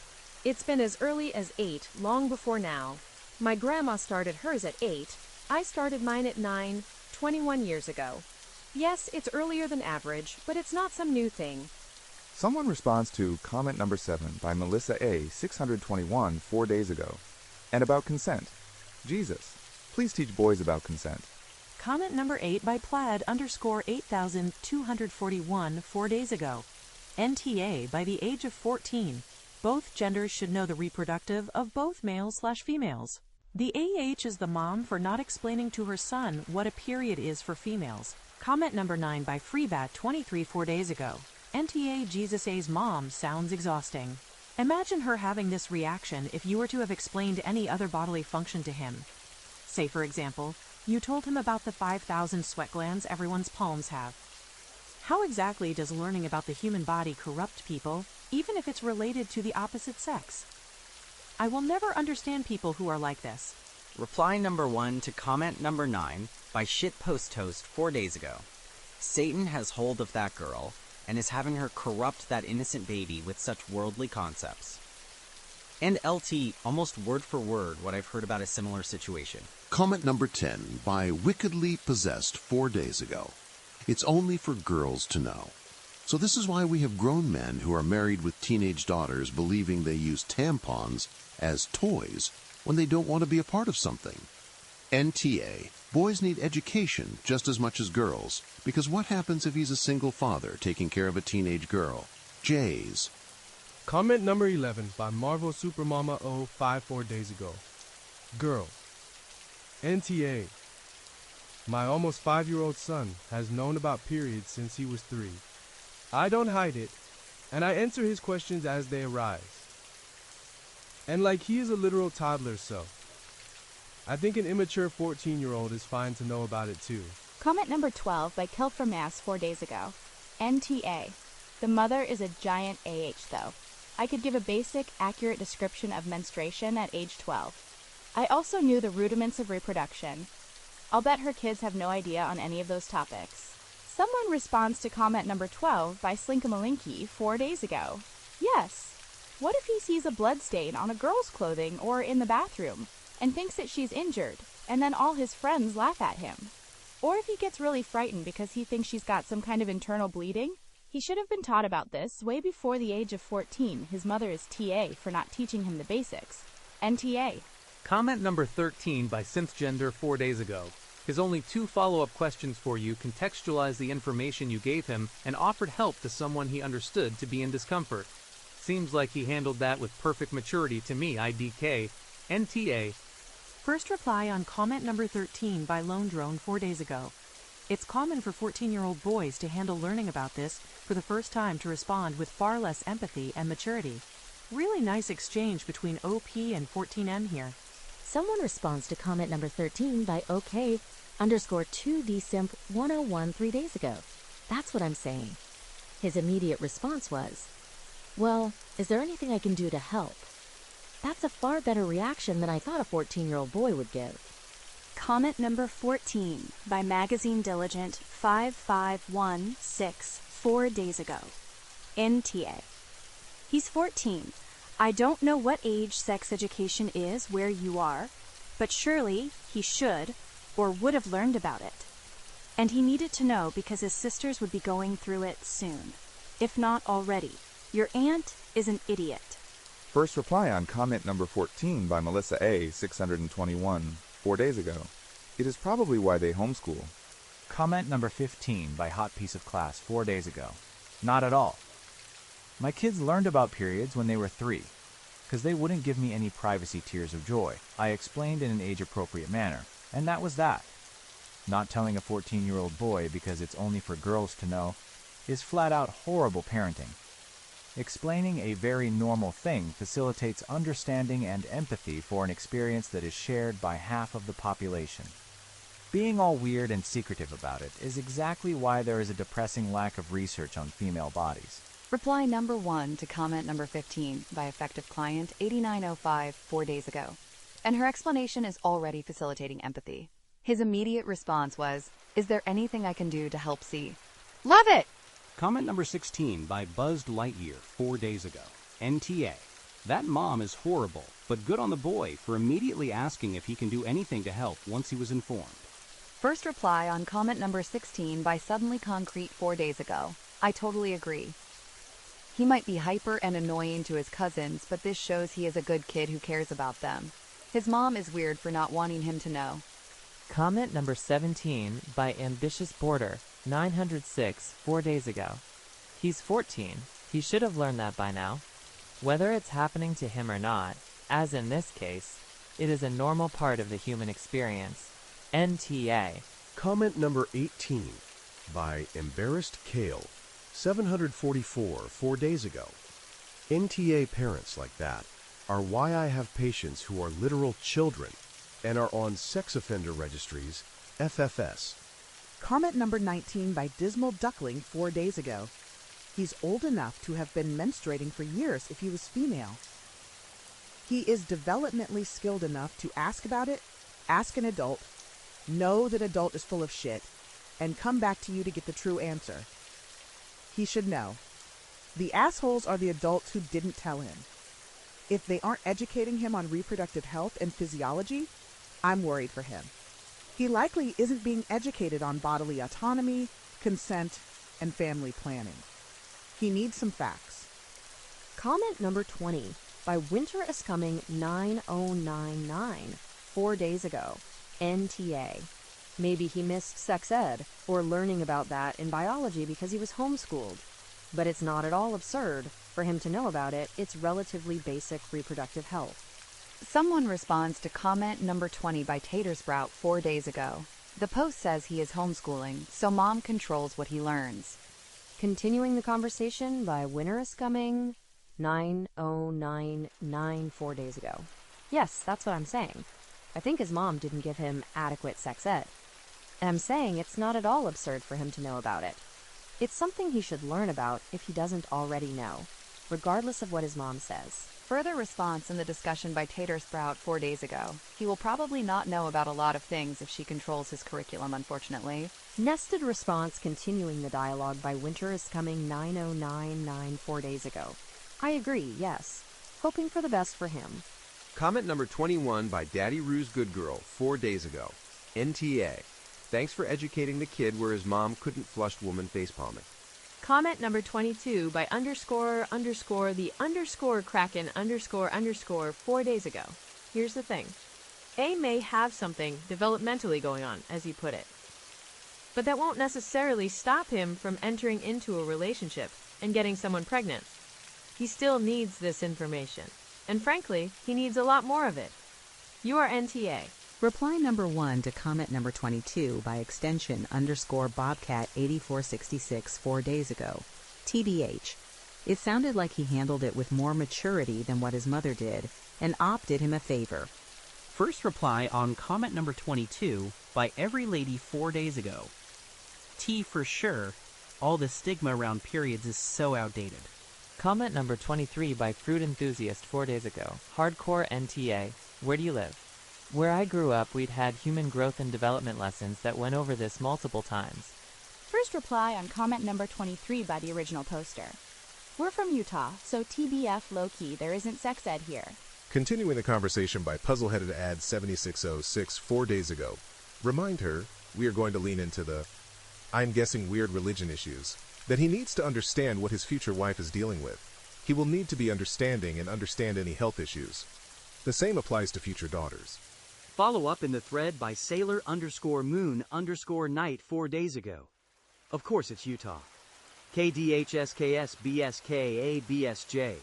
It's been as early as 8, long before now. My grandma started hers at 8. I started mine at 9, 21 years ago. Yes, it's earlier than average, but it's not some new thing. Someone responds to comment number 7 by Melissa A. 621 4 days ago. And about consent. Jesus, please teach boys about consent. Comment number 8 by plaid_8241 4 days ago. NTA by the age of 14. Both genders should know the reproductive of both males/females. The AH is the mom for not explaining to her son what a period is for females. Comment number 9 by freebat23 4 days ago. NTA Jesus A's mom sounds exhausting. Imagine her having this reaction if you were to have explained any other bodily function to him. Say, for example, you told him about the 5,000 sweat glands everyone's palms have. How exactly does learning about the human body corrupt people, even if it's related to the opposite sex? I will never understand people who are like this. Reply number 1 to comment number 9 by shitpost-toast 4 days ago. Satan has hold of that girl and is having her corrupt that innocent baby with such worldly concepts. And LT, almost word for word, what I've heard about a similar situation. Comment number 10 by Wickedly Possessed 4 days ago. It's only for girls to know. So this is why we have grown men who are married with teenage daughters believing they use tampons as toys when they don't want to be a part of something. NTA. Boys need education just as much as girls, because what happens if he's a single father taking care of a teenage girl? Jays. Comment number 11 by Marvel Supermama 4 days ago. Girl. NTA. My almost 5-year-old son has known about periods since he was 3. I don't hide it, and I answer his questions as they arise. And like he is a literal toddler, so I think an immature 14-year-old is fine to know about it too. Comment number 12 by Kill for Mass 4 days ago. NTA. The mother is a giant AH though. I could give a basic, accurate description of menstruation at age 12. I also knew the rudiments of reproduction. I'll bet her kids have no idea on any of those topics. Someone responds to comment number 12 by Slinkamalinky 4 days ago. Yes. What if he sees a blood stain on a girl's clothing or in the bathroom and thinks that she's injured, and then all his friends laugh at him? Or if he gets really frightened because he thinks she's got some kind of internal bleeding? He should have been taught about this way before the age of 14. His mother is TA for not teaching him the basics. NTA. Comment number 13 by Synthgender 4 days ago. His only 2 follow-up questions for you contextualized the information you gave him and offered help to someone he understood to be in discomfort. Seems like he handled that with perfect maturity to me, IDK. NTA. First reply on comment number 13 by Lone Drone 4 days ago. It's common for 14-year-old boys to handle learning about this for the first time to respond with far less empathy and maturity. Really nice exchange between OP and 14M here. Someone responds to comment number 13 by OK_2DSimp101 3 days ago. That's what I'm saying. His immediate response was, well, is there anything I can do to help? That's a far better reaction than I thought a 14-year-old boy would give. Comment number 14 by Magazine Diligent 5516 4 days ago. NTA. He's 14. I don't know what age sex education is where you are, but surely he should or would have learned about it. And he needed to know because his sisters would be going through it soon, if not already. Your aunt is an idiot. First reply on comment number 14 by Melissa A. 621, 4 days ago. It is probably why they homeschool. Comment number 15 by Hot Piece of Class 4 days ago. Not at all. My kids learned about periods when they were 3. Because they wouldn't give me any privacy tears of joy, I explained in an age-appropriate manner, and that was that. Not telling a 14-year-old boy because it's only for girls to know is flat-out horrible parenting. Explaining a very normal thing facilitates understanding and empathy for an experience that is shared by half of the population. Being all weird and secretive about it is exactly why there is a depressing lack of research on female bodies. Reply number 1 to comment number 15 by effective client 8905 4 days ago. And her explanation is already facilitating empathy. His immediate response was, "Is there anything I can do to help see?" Love it! Comment number 16 by Buzzed Lightyear 4 days ago. NTA. That mom is horrible, but good on the boy for immediately asking if he can do anything to help once he was informed. First reply on comment number 16 by Suddenly Concrete 4 days ago. I totally agree. He might be hyper and annoying to his cousins, but this shows he is a good kid who cares about them. His mom is weird for not wanting him to know. Comment number 17 by Ambitious Border 906 4 days ago. He's 14. He should have learned that by now. Whether it's happening to him or not, as in this case, it is a normal part of the human experience. NTA. Comment number 18 by Embarrassed Kale 744 4 days ago. NTA parents like that are why I have patients who are literal children and are on sex offender registries, FFS. Comment number 19 by Dismal Duckling 4 days ago. He's old enough to have been menstruating for years if he was female. He is developmentally skilled enough to ask about it, ask an adult, know that adult is full of shit, and come back to you to get the true answer. He should know. The assholes are the adults who didn't tell him. If they aren't educating him on reproductive health and physiology, I'm worried for him. He likely isn't being educated on bodily autonomy, consent, and family planning. He needs some facts. Comment number 20 by Winter is Coming 9099 4 days ago. NTA. Maybe he missed sex ed or learning about that in biology because he was homeschooled. But it's not at all absurd for him to know about it. It's relatively basic reproductive health. Someone responds to comment number 20 by Tater Sprout 4 days ago. The post says he is homeschooling, so mom controls what he learns. Continuing the conversation by Winter is Coming 9099 4 days ago. Yes, that's what I'm saying. I think his mom didn't give him adequate sex ed. And I'm saying it's not at all absurd for him to know about it. It's something he should learn about if he doesn't already know, regardless of what his mom says. Further response in the discussion by Tater Sprout 4 days ago. He will probably not know about a lot of things if she controls his curriculum, unfortunately. Nested response continuing the dialogue by Winter is Coming 9099 4 days ago. I agree, yes. Hoping for the best for him. Comment number 21 by Daddy Roo's Good Girl 4 days ago. NTA. Thanks for educating the kid where his mom couldn't flush woman facepalming. Comment number 22 by __the_Kraken___ 4 days ago. Here's the thing. A may have something developmentally going on, as you put it. But that won't necessarily stop him from entering into a relationship and getting someone pregnant. He still needs this information. And frankly, he needs a lot more of it. You are NTA. Reply number 1 to comment number 22 by extension _Bobcat 8466 4 days ago. TBH. It sounded like he handled it with more maturity than what his mother did, and Op did him a favor. First reply on comment number 22 by Every Lady 4 days ago. T for sure. All the stigma around periods is so outdated. Comment number 23 by Fruit Enthusiast 4 days ago. Hardcore NTA. Where do you live? Where I grew up, we'd had human growth and development lessons that went over this multiple times. First reply on comment number 23 by the original poster. We're from Utah, so TBF low-key, there isn't sex ed here. Continuing the conversation by Puzzleheaded Ad 7606 4 days ago. Remind her, we are going to lean into the, I'm guessing weird religion issues, that he needs to understand what his future wife is dealing with. He will need to be understanding and understand any health issues. The same applies to future daughters. Follow up in the thread by Sailor_Moon_Night 4 days ago. Of course it's Utah. KDHSKSBSKABSJ.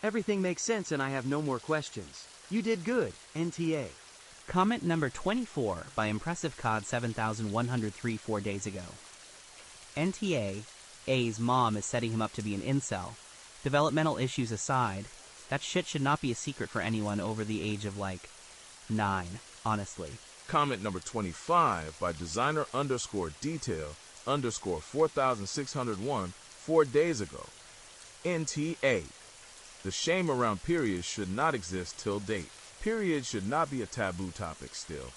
Everything makes sense and I have no more questions. You did good, NTA. Comment number 24 by Impressive Cod 7103 4 days ago. NTA, A's mom is setting him up to be an incel. Developmental issues aside, that shit should not be a secret for anyone over the age of, 9, honestly. Comment number 25 by designer_detail_4601 4 days ago. NTA. The shame around periods should not exist till date. Periods should not be a taboo topic still.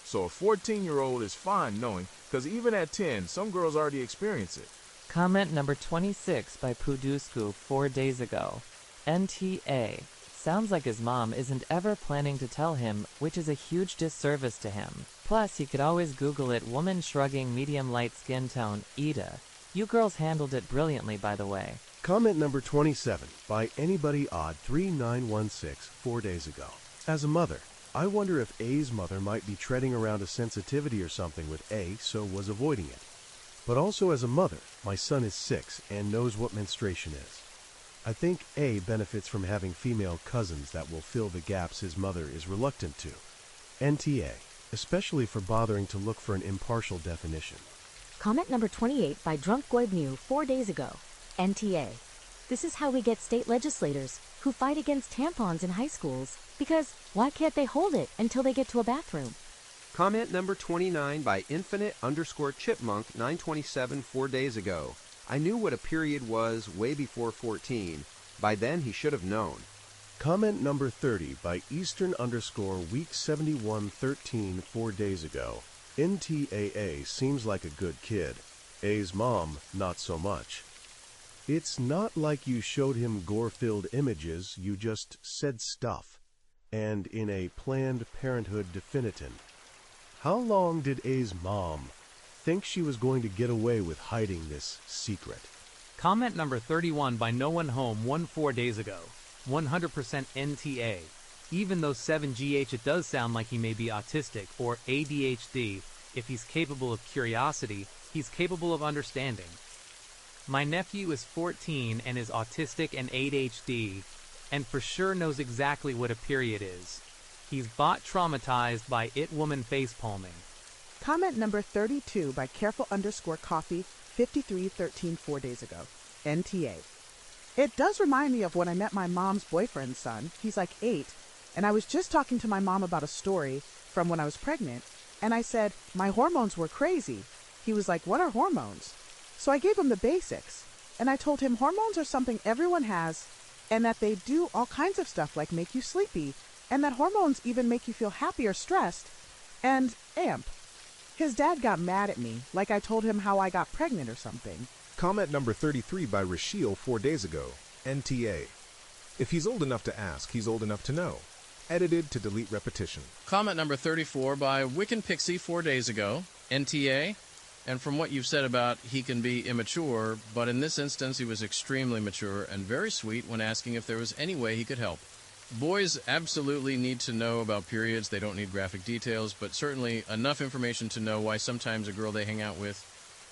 So a 14-year-old is fine knowing, because even at 10, some girls already experience it. Comment number 26 by Pudusku 4 days ago. NTA. Sounds like his mom isn't ever planning to tell him, which is a huge disservice to him. Plus, he could always Google it, woman shrugging medium light skin tone, AITA. You girls handled it brilliantly, by the way. Comment number 27 by Anybody Odd 3916 4 days ago. As a mother, I wonder if A's mother might be treading around a sensitivity or something with A, so was avoiding it. But also as a mother, my son is 6 and knows what menstruation is. I think A benefits from having female cousins that will fill the gaps his mother is reluctant to. NTA, especially for bothering to look for an impartial definition. Comment number 28 by Drunk Goibnu 4 days ago. NTA. This is how we get state legislators who fight against tampons in high schools, because why can't they hold it until they get to a bathroom? Comment number 29 by Infinite_Chipmunk 927 4 days ago. I knew what a period was way before 14. By then he should have known. Comment number 30 by Eastern_Week 71 13 4 days ago. NTAA seems like a good kid. A's mom, not so much. It's not like you showed him gore-filled images, you just said stuff. And in a Planned Parenthood definitin. How long did A's mom think she was going to get away with hiding this secret? Comment number 31 by No One Home 4 days ago. 100% NTA. Even though 7GH, it does sound like he may be autistic or ADHD. If he's capable of curiosity, he's capable of understanding. My nephew is 14 and is autistic and ADHD, and for sure knows exactly what a period is. He's bot traumatized by it woman facepalming. Comment number 32 by Careful_Coffee 5313 4 days ago. NTA. It does remind me of when I met my mom's boyfriend's son. He's 8, and I was just talking to my mom about a story from when I was pregnant, and I said, my hormones were crazy. He was like, what are hormones? So I gave him the basics, and I told him hormones are something everyone has, and that they do all kinds of stuff like make you sleepy, and that hormones even make you feel happy or stressed, and amp. His dad got mad at me, like I told him how I got pregnant or something. Comment number 33 by Rashiel 4 days ago. NTA. If he's old enough to ask, he's old enough to know. Edited to delete repetition. Comment number 34 by Wiccan Pixie 4 days ago. NTA. And from what you've said about he can be immature, but in this instance he was extremely mature and very sweet when asking if there was any way he could help. Boys absolutely need to know about periods. They don't need graphic details, but certainly enough information to know why sometimes a girl they hang out with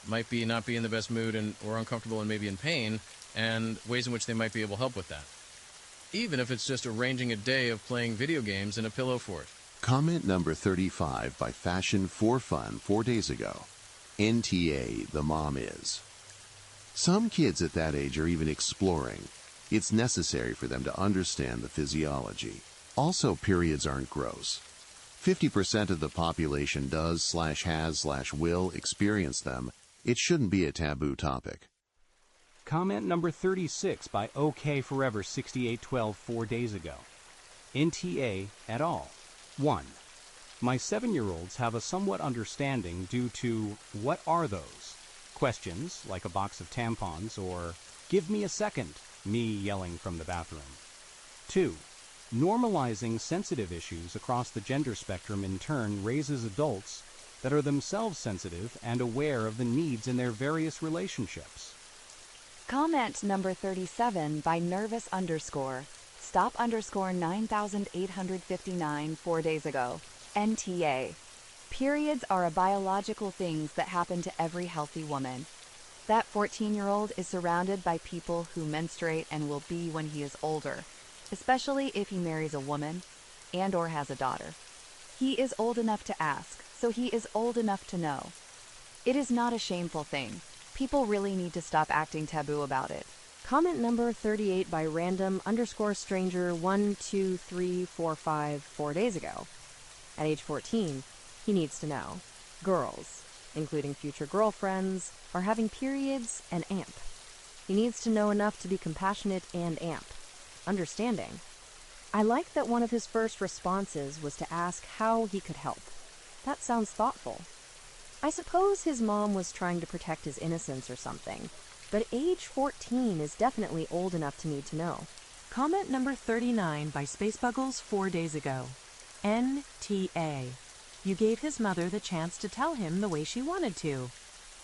might not be in the best mood or uncomfortable and maybe in pain, and ways in which they might be able to help with that. Even if it's just arranging a day of playing video games in a pillow fort. Comment number 35 by Fashion for Fun 4 days ago. NTA, the mom is. Some kids at that age are even exploring. It's necessary for them to understand the physiology. Also, periods aren't gross. 50% of the population does/has/will experience them. It shouldn't be a taboo topic. Comment number 36 by OK Forever 6812 4 days ago. NTA at all. 1. My 7-year-olds have a somewhat understanding due to what are those? Questions like a box of tampons or give me a second, me yelling from the bathroom. 2. Normalizing sensitive issues across the gender spectrum in turn raises adults that are themselves sensitive and aware of the needs in their various relationships. Comment number 37 by nervous underscore. Stop underscore 9859 4 days ago. NTA. Periods are a biological things that happen to every healthy woman. That 14-year-old is surrounded by people who menstruate and will be when he is older, especially if he marries a woman and or has a daughter. He is old enough to ask, so he is old enough to know. It is not a shameful thing. People really need to stop acting taboo about it. Comment number 38 by random underscore stranger 12345 4 days ago. At age 14, he needs to know. Girls, including future girlfriends, are having periods and amp. He needs to know enough to be compassionate and amp. Understanding. I like that one of his first responses was to ask how he could help. That sounds thoughtful. I suppose his mom was trying to protect his innocence or something, but age 14 is definitely old enough to need to know. Comment number 39 by Spacebuggles 4 days ago. NTA. You gave his mother the chance to tell him the way she wanted to.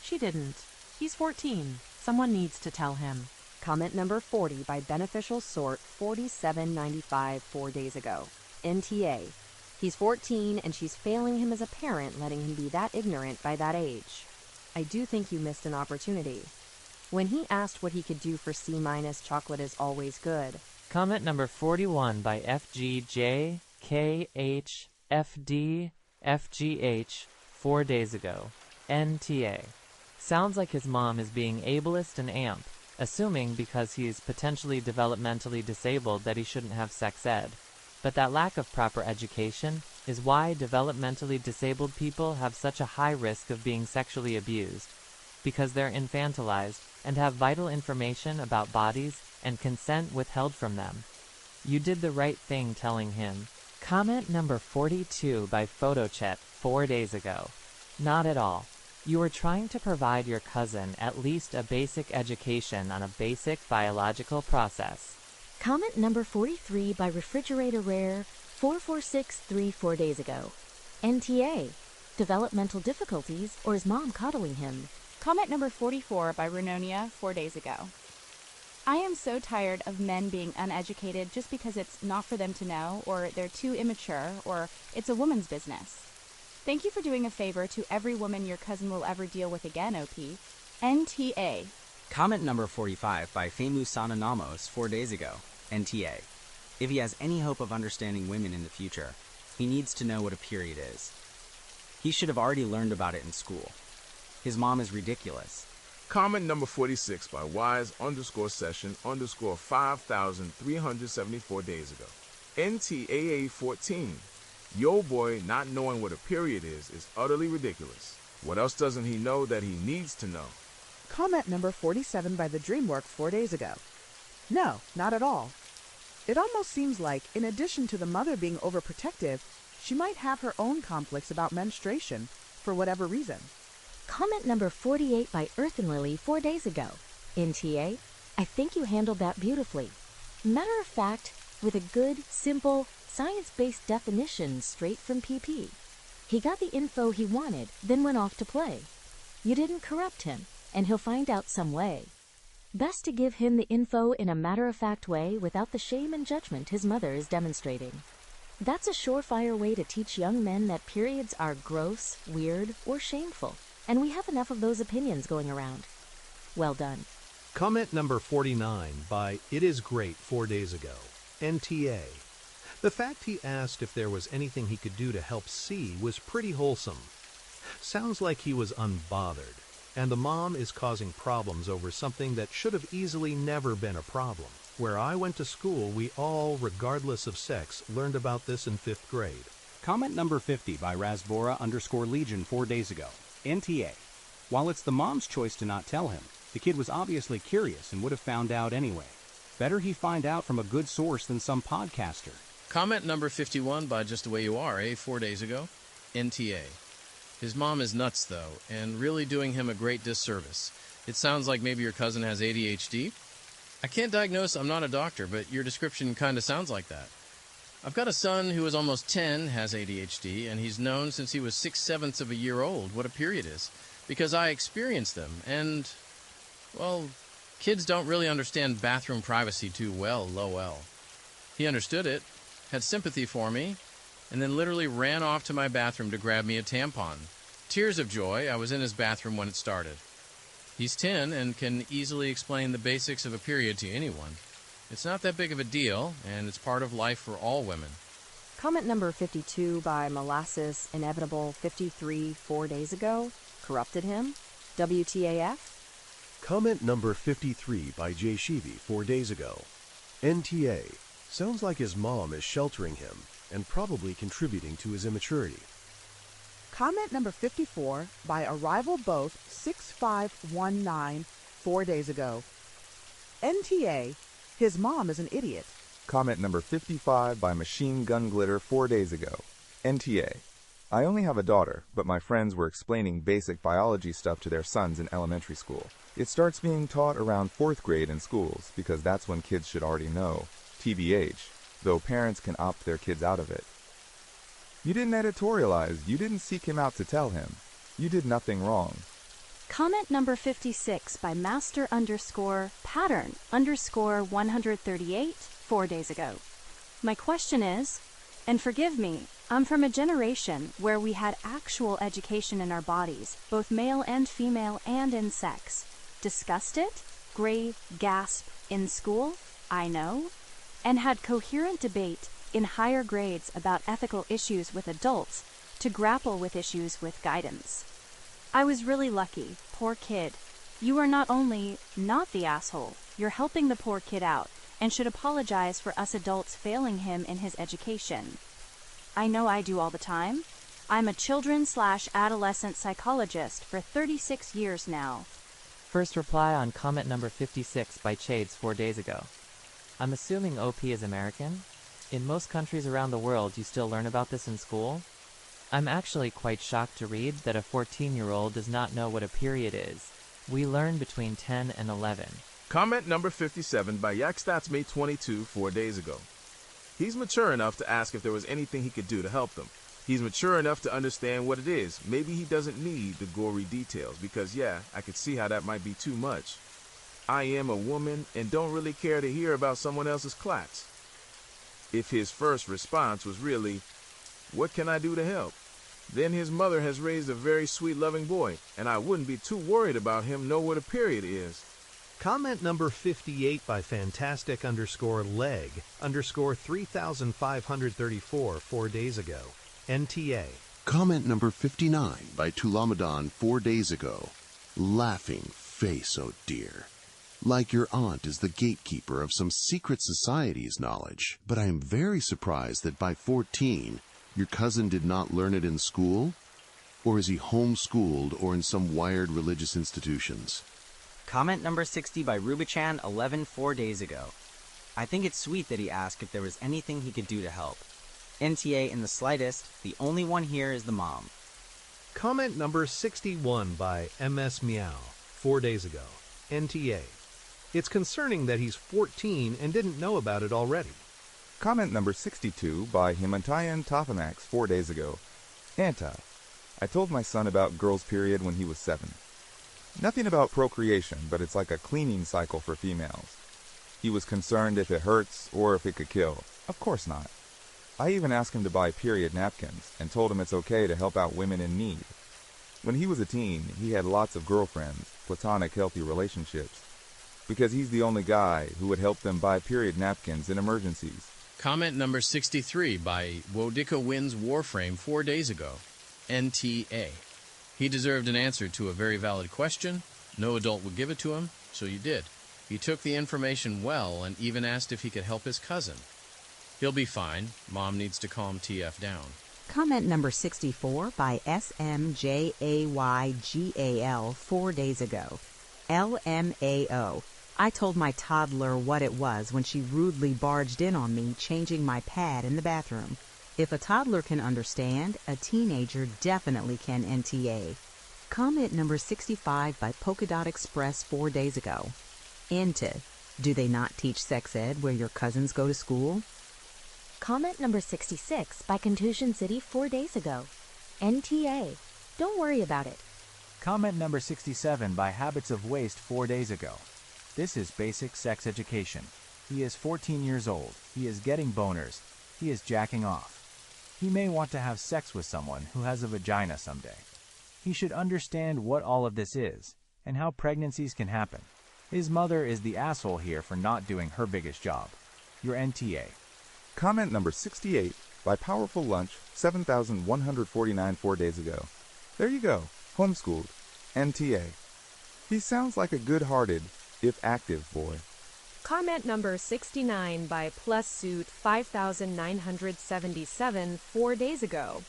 She didn't. He's 14. Someone needs to tell him. Comment number 40 by Beneficial Sort 4795 4 days ago. NTA. He's 14 and she's failing him as a parent, letting him be that ignorant by that age. I do think you missed an opportunity. When he asked what he could do for C-, chocolate is always good. Comment number 41 by FGJKHFDFGH 4 days ago. NTA. Sounds like his mom is being ableist and amp, assuming because he's potentially developmentally disabled that he shouldn't have sex ed. But that lack of proper education is why developmentally disabled people have such a high risk of being sexually abused, because they're infantilized and have vital information about bodies and consent withheld from them. You did the right thing telling him. Comment number 42 by PhotoChat 4 days ago. Not at all. You were trying to provide your cousin at least a basic education on a basic biological process. Comment number 43 by Refrigerator Rare 4463 4 days ago. NTA. Developmental difficulties or is mom coddling him? Comment number 44 by Renonia 4 days ago. I am so tired of men being uneducated just because it's not for them to know, or they're too immature, or it's a woman's business. Thank you for doing a favor to every woman your cousin will ever deal with again, OP. NTA. Comment number 45 by Famous Sananamos 4 days ago. NTA. If he has any hope of understanding women in the future, he needs to know what a period is. He should have already learned about it in school. His mom is ridiculous. Comment number 46 by wise_session_5374 days ago. NTAA 14. Yo boy not knowing what a period is utterly ridiculous. What else doesn't he know that he needs to know? Comment number 47 by the Dreamwork 4 days ago. No, not at all. It almost seems like, in addition to the mother being overprotective, she might have her own conflicts about menstruation, for whatever reason. Comment number 48 by Earth and Lily 4 days ago. NTA. I think you handled that beautifully. Matter of fact, with a good, simple, science-based definition straight from PP. He got the info he wanted, then went off to play. You didn't corrupt him, and he'll find out some way. Best to give him the info in a matter-of-fact way without the shame and judgment his mother is demonstrating. That's a surefire way to teach young men that periods are gross, weird, or shameful, and we have enough of those opinions going around. Well done. Comment number 49 by It Is Great 4 days ago. NTA. The fact he asked if there was anything he could do to help C was pretty wholesome. Sounds like he was unbothered, and the mom is causing problems over something that should have easily never been a problem. Where I went to school, we all, regardless of sex, learned about this in 5th grade. Comment number 50 by Rasbora_Legion 4 days ago. NTA. While it's the mom's choice to not tell him, the kid was obviously curious and would have found out anyway. Better he find out from a good source than some podcaster. Comment number 51 by Just the Way You Are, 4 days ago. NTA. His mom is nuts, though, and really doing him a great disservice. It sounds like maybe your cousin has ADHD. I can't diagnose, I'm not a doctor, but your description kind of sounds like that. I've got a son who is almost 10, has ADHD, and he's known since he was 6/7 of a year old what a period is, because I experienced them, and, well, Kids don't really understand bathroom privacy too well, lol. He understood it, had sympathy for me, and then literally ran off to my bathroom to grab me a tampon. Tears of joy, I was in his bathroom when it started. He's 10 and can easily explain the basics of a period to anyone. It's not that big of a deal, and it's part of life for all women. Comment number 52 by Molasses Inevitable 53 4 days ago. Corrupted him? WTAF? Comment number 53 by Jay Shivi 4 days ago. NTA. Sounds like his mom is sheltering him and probably contributing to his immaturity. Comment number 54 by Arrival Both 6519 4 days ago. NTA. His mom is an idiot. Comment number 55 by Machine Gun Glitter 4 days ago. NTA. I only have a daughter, but my friends were explaining basic biology stuff to their sons in elementary school. It starts being taught around 4th grade in schools because that's when kids should already know. TBH, though parents can opt their kids out of it. You didn't editorialize. You didn't seek him out to tell him. You did nothing wrong. Comment number 56 by Master_Pattern_138 4 days ago. My question is, and forgive me, I'm from a generation where we had actual education in our bodies, both male and female and in sex. Discussed it, gasp, in school, I know, and had coherent debate in higher grades about ethical issues with adults to grapple with issues with guidance. I was really lucky, poor kid. You are not only not the asshole, you're helping the poor kid out and should apologize for us adults failing him in his education. I know I do all the time. I'm a children/adolescent psychologist for 36 years now. First reply on comment number 56 by Chades 4 days ago. I'm assuming OP is American. In most countries around the world, you still learn about this in school. I'm actually quite shocked to read that a 14-year-old does not know what a period is. We learn between 10 and 11. Comment number 57 by YakStatsMate22 4 days ago. He's mature enough to ask if there was anything he could do to help them. He's mature enough to understand what it is. Maybe he doesn't need the gory details because, yeah, I could see how that might be too much. I am a woman and don't really care to hear about someone else's clats. If his first response was really, what can I do to help? Then his mother has raised a very sweet, loving boy, and I wouldn't be too worried about him know what a period is. Comment number 58 by Fantastic_leg_3534 4 days ago. NTA. Comment number 59 by Tulamadan 4 days ago. Laughing face, oh dear. Like your aunt is the gatekeeper of some secret society's knowledge, but I am very surprised that by 14, your cousin did not learn it in school? Or is he homeschooled or in some wired religious institutions? Comment number 60 by Rubichan 11 4 days ago. I think it's sweet that he asked if there was anything he could do to help. NTA in the slightest, the only one here is the mom. Comment number 61 by MS Meow 4 days ago. NTA. It's concerning that he's 14 and didn't know about it already. Comment number 62 by Himantayan Topamax 4 days ago. AITA. I told my son about girl's period when he was 7. Nothing about procreation, but it's like a cleaning cycle for females. He was concerned if it hurts or if it could kill. Of course not. I even asked him to buy period napkins and told him it's okay to help out women in need. When he was a teen, he had lots of girlfriends, platonic healthy relationships, because he's the only guy who would help them buy period napkins in emergencies. Comment number 63 by Wodika Wins Warframe 4 days ago. NTA. He deserved an answer to a very valid question. No adult would give it to him, so you did. He took the information well and even asked if he could help his cousin. He'll be fine. Mom needs to calm TF down. Comment number 64 by SMJAYGAL 4 days ago. LMAO. I told my toddler what it was when she rudely barged in on me changing my pad in the bathroom. If a toddler can understand, a teenager definitely can. NTA. Comment number 65 by Polka Dot Express 4 days ago. INTA. Do they not teach sex ed where your cousins go to school? Comment number 66 by Contusion City 4 days ago. NTA. Don't worry about it. Comment number 67 by Habits of Waste 4 days ago. This is basic sex education. He is 14 years old. He is getting boners. He is jacking off. He may want to have sex with someone who has a vagina someday. He should understand what all of this is and how pregnancies can happen. His mother is the asshole here for not doing her biggest job. Your NTA. Comment number 68 by Powerful Lunch, 7,149 4 days ago. There you go. Homeschooled. NTA. He sounds like a good-hearted, if active, boy. Comment number 69 by Plus Suit 5977 4 days ago.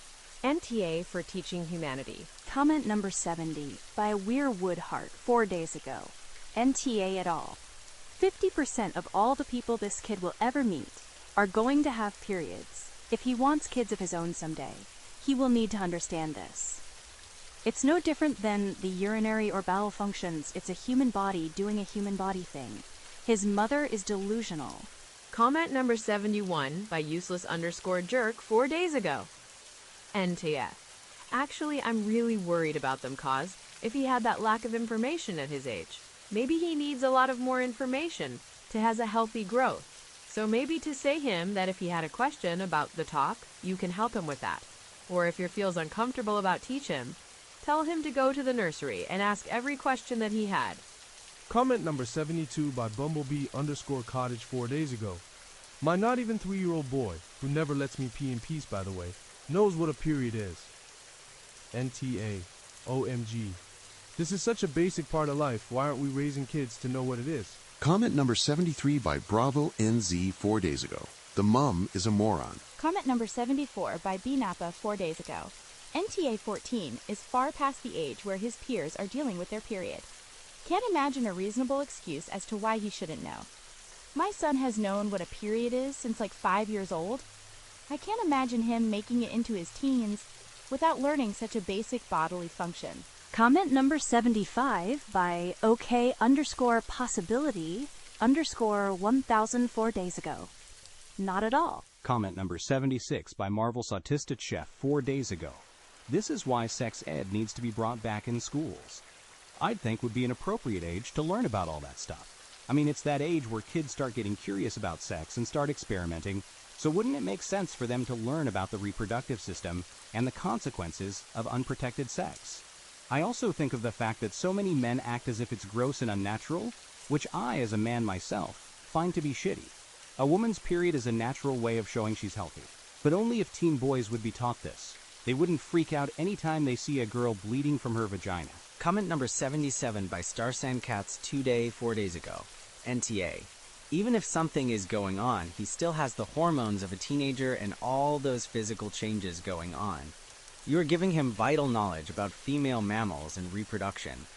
NTA for teaching humanity. Comment number 70 by Weir Woodhart 4 days ago. NTA at all. 50% of all the people this kid will ever meet are going to have periods. If he wants kids of his own someday, he will need to understand this. It's no different than the urinary or bowel functions. It's a human body doing a human body thing. His mother is delusional. Comment number 71 by useless_jerk 4 days ago. NTF. Actually, I'm really worried about them, cause if he had that lack of information at his age, maybe he needs a lot of more information to has a healthy growth. So maybe to say him that if he had a question about the talk, you can help him with that. Or if he feels uncomfortable about teach him, tell him to go to the nursery and ask every question that he had. Comment number 72 by Bumblebee_Cottage 4 days ago. My not even 3-year-old boy, who never lets me pee in peace by the way, knows what a period is. NTA. OMG. This is such a basic part of life. Why aren't we raising kids to know what it is? Comment number 73 by Bravo NZ 4 days ago. The mum is a moron. Comment number 74 by BNAPA 4 days ago. NTA 14 is far past the age where his peers are dealing with their period. Can't imagine a reasonable excuse as to why he shouldn't know. My son has known what a period is since like 5 years old. I can't imagine him making it into his teens without learning such a basic bodily function. Comment number 75 by OK_possibility_1004 days ago. Not at all. Comment number 76 by Marvel's Autistic Chef 4 days ago. This is why sex ed needs to be brought back in schools. I'd think would be an appropriate age to learn about all that stuff. I mean, it's that age where kids start getting curious about sex and start experimenting, so wouldn't it make sense for them to learn about the reproductive system and the consequences of unprotected sex? I also think of the fact that so many men act as if it's gross and unnatural, which I, as a man myself, find to be shitty. A woman's period is a natural way of showing she's healthy, but only if teen boys would be taught this. They wouldn't freak out anytime they see a girl bleeding from her vagina. Comment number 77 by Starsand Cats 4 days ago. NTA. Even if something is going on, he still has the hormones of a teenager and all those physical changes going on. You are giving him vital knowledge about female mammals and reproduction,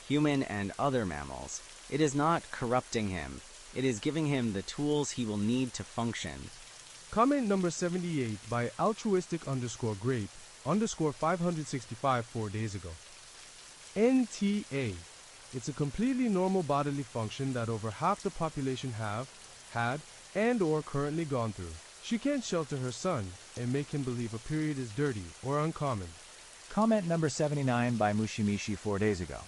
human and other mammals. It is not corrupting him. It is giving him the tools he will need to function. Comment number 78 by altruistic_grape_565 4 days ago. NTA. It's a completely normal bodily function that over half the population have, had, and or currently gone through. She can't shelter her son and make him believe a period is dirty or uncommon. Comment number 79 by Mushimishi 4 days ago.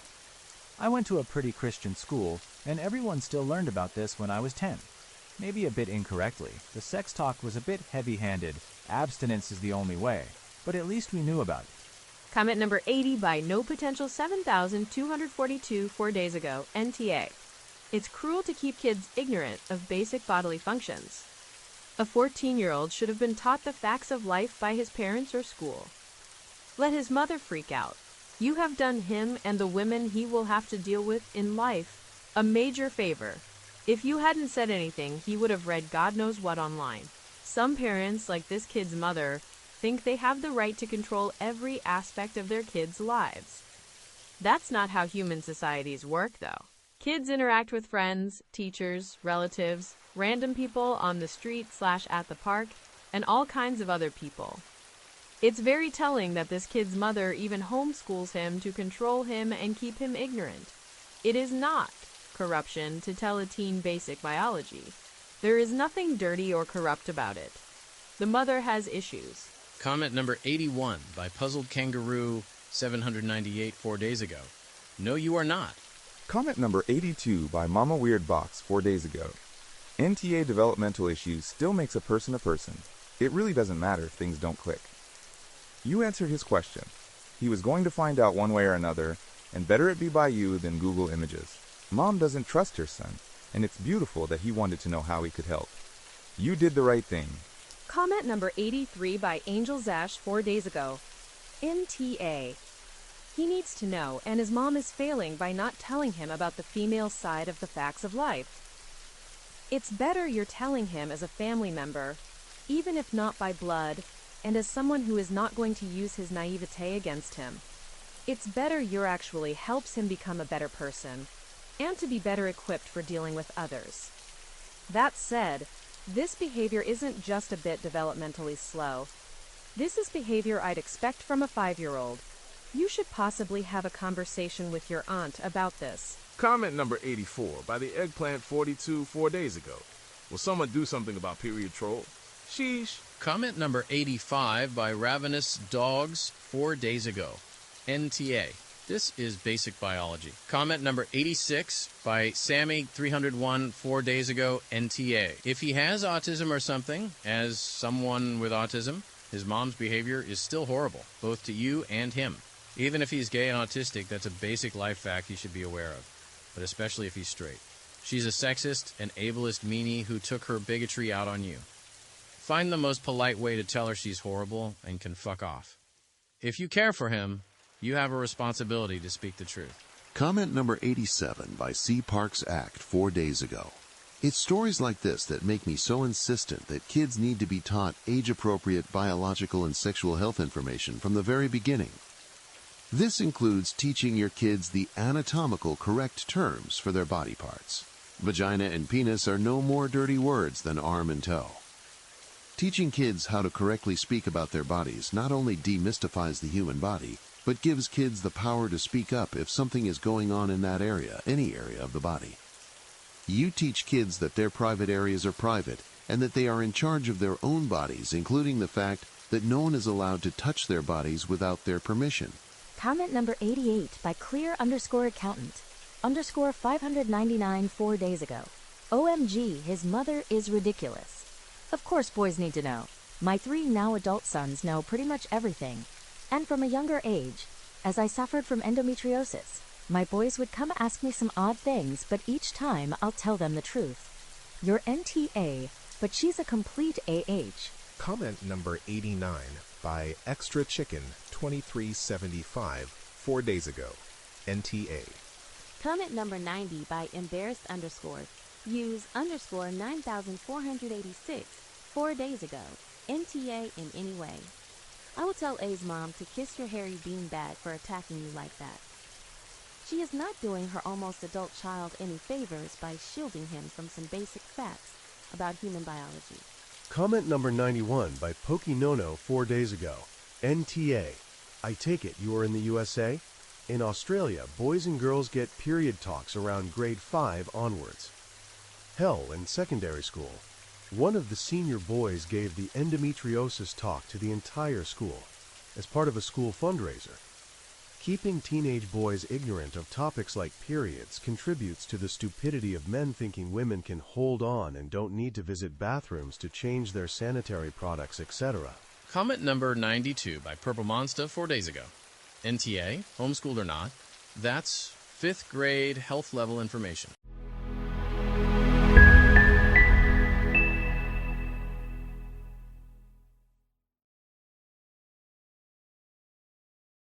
I went to a pretty Christian school, and everyone still learned about this when I was 10. Maybe a bit incorrectly. The sex talk was a bit heavy-handed. Abstinence is the only way. But at least we knew about it. Comment number 80 by No Potential 7242 4 days ago. NTA. It's cruel to keep kids ignorant of basic bodily functions. A 14-year-old should have been taught the facts of life by his parents or school. Let his mother freak out. You have done him and the women he will have to deal with in life a major favor. If you hadn't said anything, he would have read God knows what online. Some parents, like this kid's mother, think they have the right to control every aspect of their kids' lives. That's not how human societies work, though. Kids interact with friends, teachers, relatives, random people on the street/at the park, and all kinds of other people. It's very telling that this kid's mother even homeschools him to control him and keep him ignorant. It is not corruption to tell a teen basic biology. There is nothing dirty or corrupt about it. The mother has issues. Comment number 81 by Puzzled Kangaroo 798 4 days ago. No, you are not. Comment number 82 by Mama Weird Box 4 days ago. NTA developmental issues still makes a person a person. It really doesn't matter if things don't click. You answered his question. He was going to find out one way or another, and better it be by you than Google Images. Mom doesn't trust her son, and it's beautiful that he wanted to know how he could help. You did the right thing. Comment number 83 by Angel Zash 4 days ago. NTA. He needs to know, and his mom is failing by not telling him about the female side of the facts of life. It's better you're telling him as a family member, even if not by blood, and as someone who is not going to use his naivete against him. It's better you're actually helps him become a better person, and to be better equipped for dealing with others. That said, this behavior isn't just a bit developmentally slow. This is behavior I'd expect from a 5-year-old. You should possibly have a conversation with your aunt about this. Comment number 84 by the Eggplant 42 4 days ago. Will someone do something about period troll? Sheesh. Comment number 85 by Ravenous Dogs 4 days ago. NTA. This is basic biology. Comment number 86 by Sammy 301 4 days ago. NTA. If he has autism or something, as someone with autism, his mom's behavior is still horrible, both to you and him. Even if he's gay and autistic, that's a basic life fact you should be aware of, but especially if he's straight. She's a sexist and ableist meanie who took her bigotry out on you. Find the most polite way to tell her she's horrible and can fuck off. If you care for him, you have a responsibility to speak the truth. Comment number 87 by C. Parks Act 4 days ago. It's stories like this that make me so insistent that kids need to be taught age-appropriate biological and sexual health information from the very beginning. This includes teaching your kids the anatomical correct terms for their body parts. Vagina and penis are no more dirty words than arm and toe. Teaching kids how to correctly speak about their bodies not only demystifies the human body, but gives kids the power to speak up if something is going on in that area, any area of the body. You teach kids that their private areas are private and that they are in charge of their own bodies, including the fact that no one is allowed to touch their bodies without their permission. Comment number 88 by clear_accountant_599 4 days ago. OMG, his mother is ridiculous. Of course boys need to know. My 3 now adult sons know pretty much everything. And from a younger age, as I suffered from endometriosis, my boys would come ask me some odd things, but each time I'll tell them the truth. You're NTA, but she's a complete AH. Comment number 89 by Extra Chicken 2375 4 days ago. NTA. Comment number 90 by Embarrassed use _9486 4 days ago. NTA in any way. I will tell A's mom to kiss your hairy beanbag for attacking you like that. She is not doing her almost adult child any favors by shielding him from some basic facts about human biology. Comment number 91 by Pokinono 4 days ago. NTA. I take it you are in the USA? In Australia, boys and girls get period talks around grade 5 onwards. Hell, in secondary school, one of the senior boys gave the endometriosis talk to the entire school as part of a school fundraiser. Keeping teenage boys ignorant of topics like periods contributes to the stupidity of men thinking women can hold on and don't need to visit bathrooms to change their sanitary products, etc. Comment number 92 by Purple Monster 4 days ago. NTA, homeschooled or not, that's 5th grade health level information.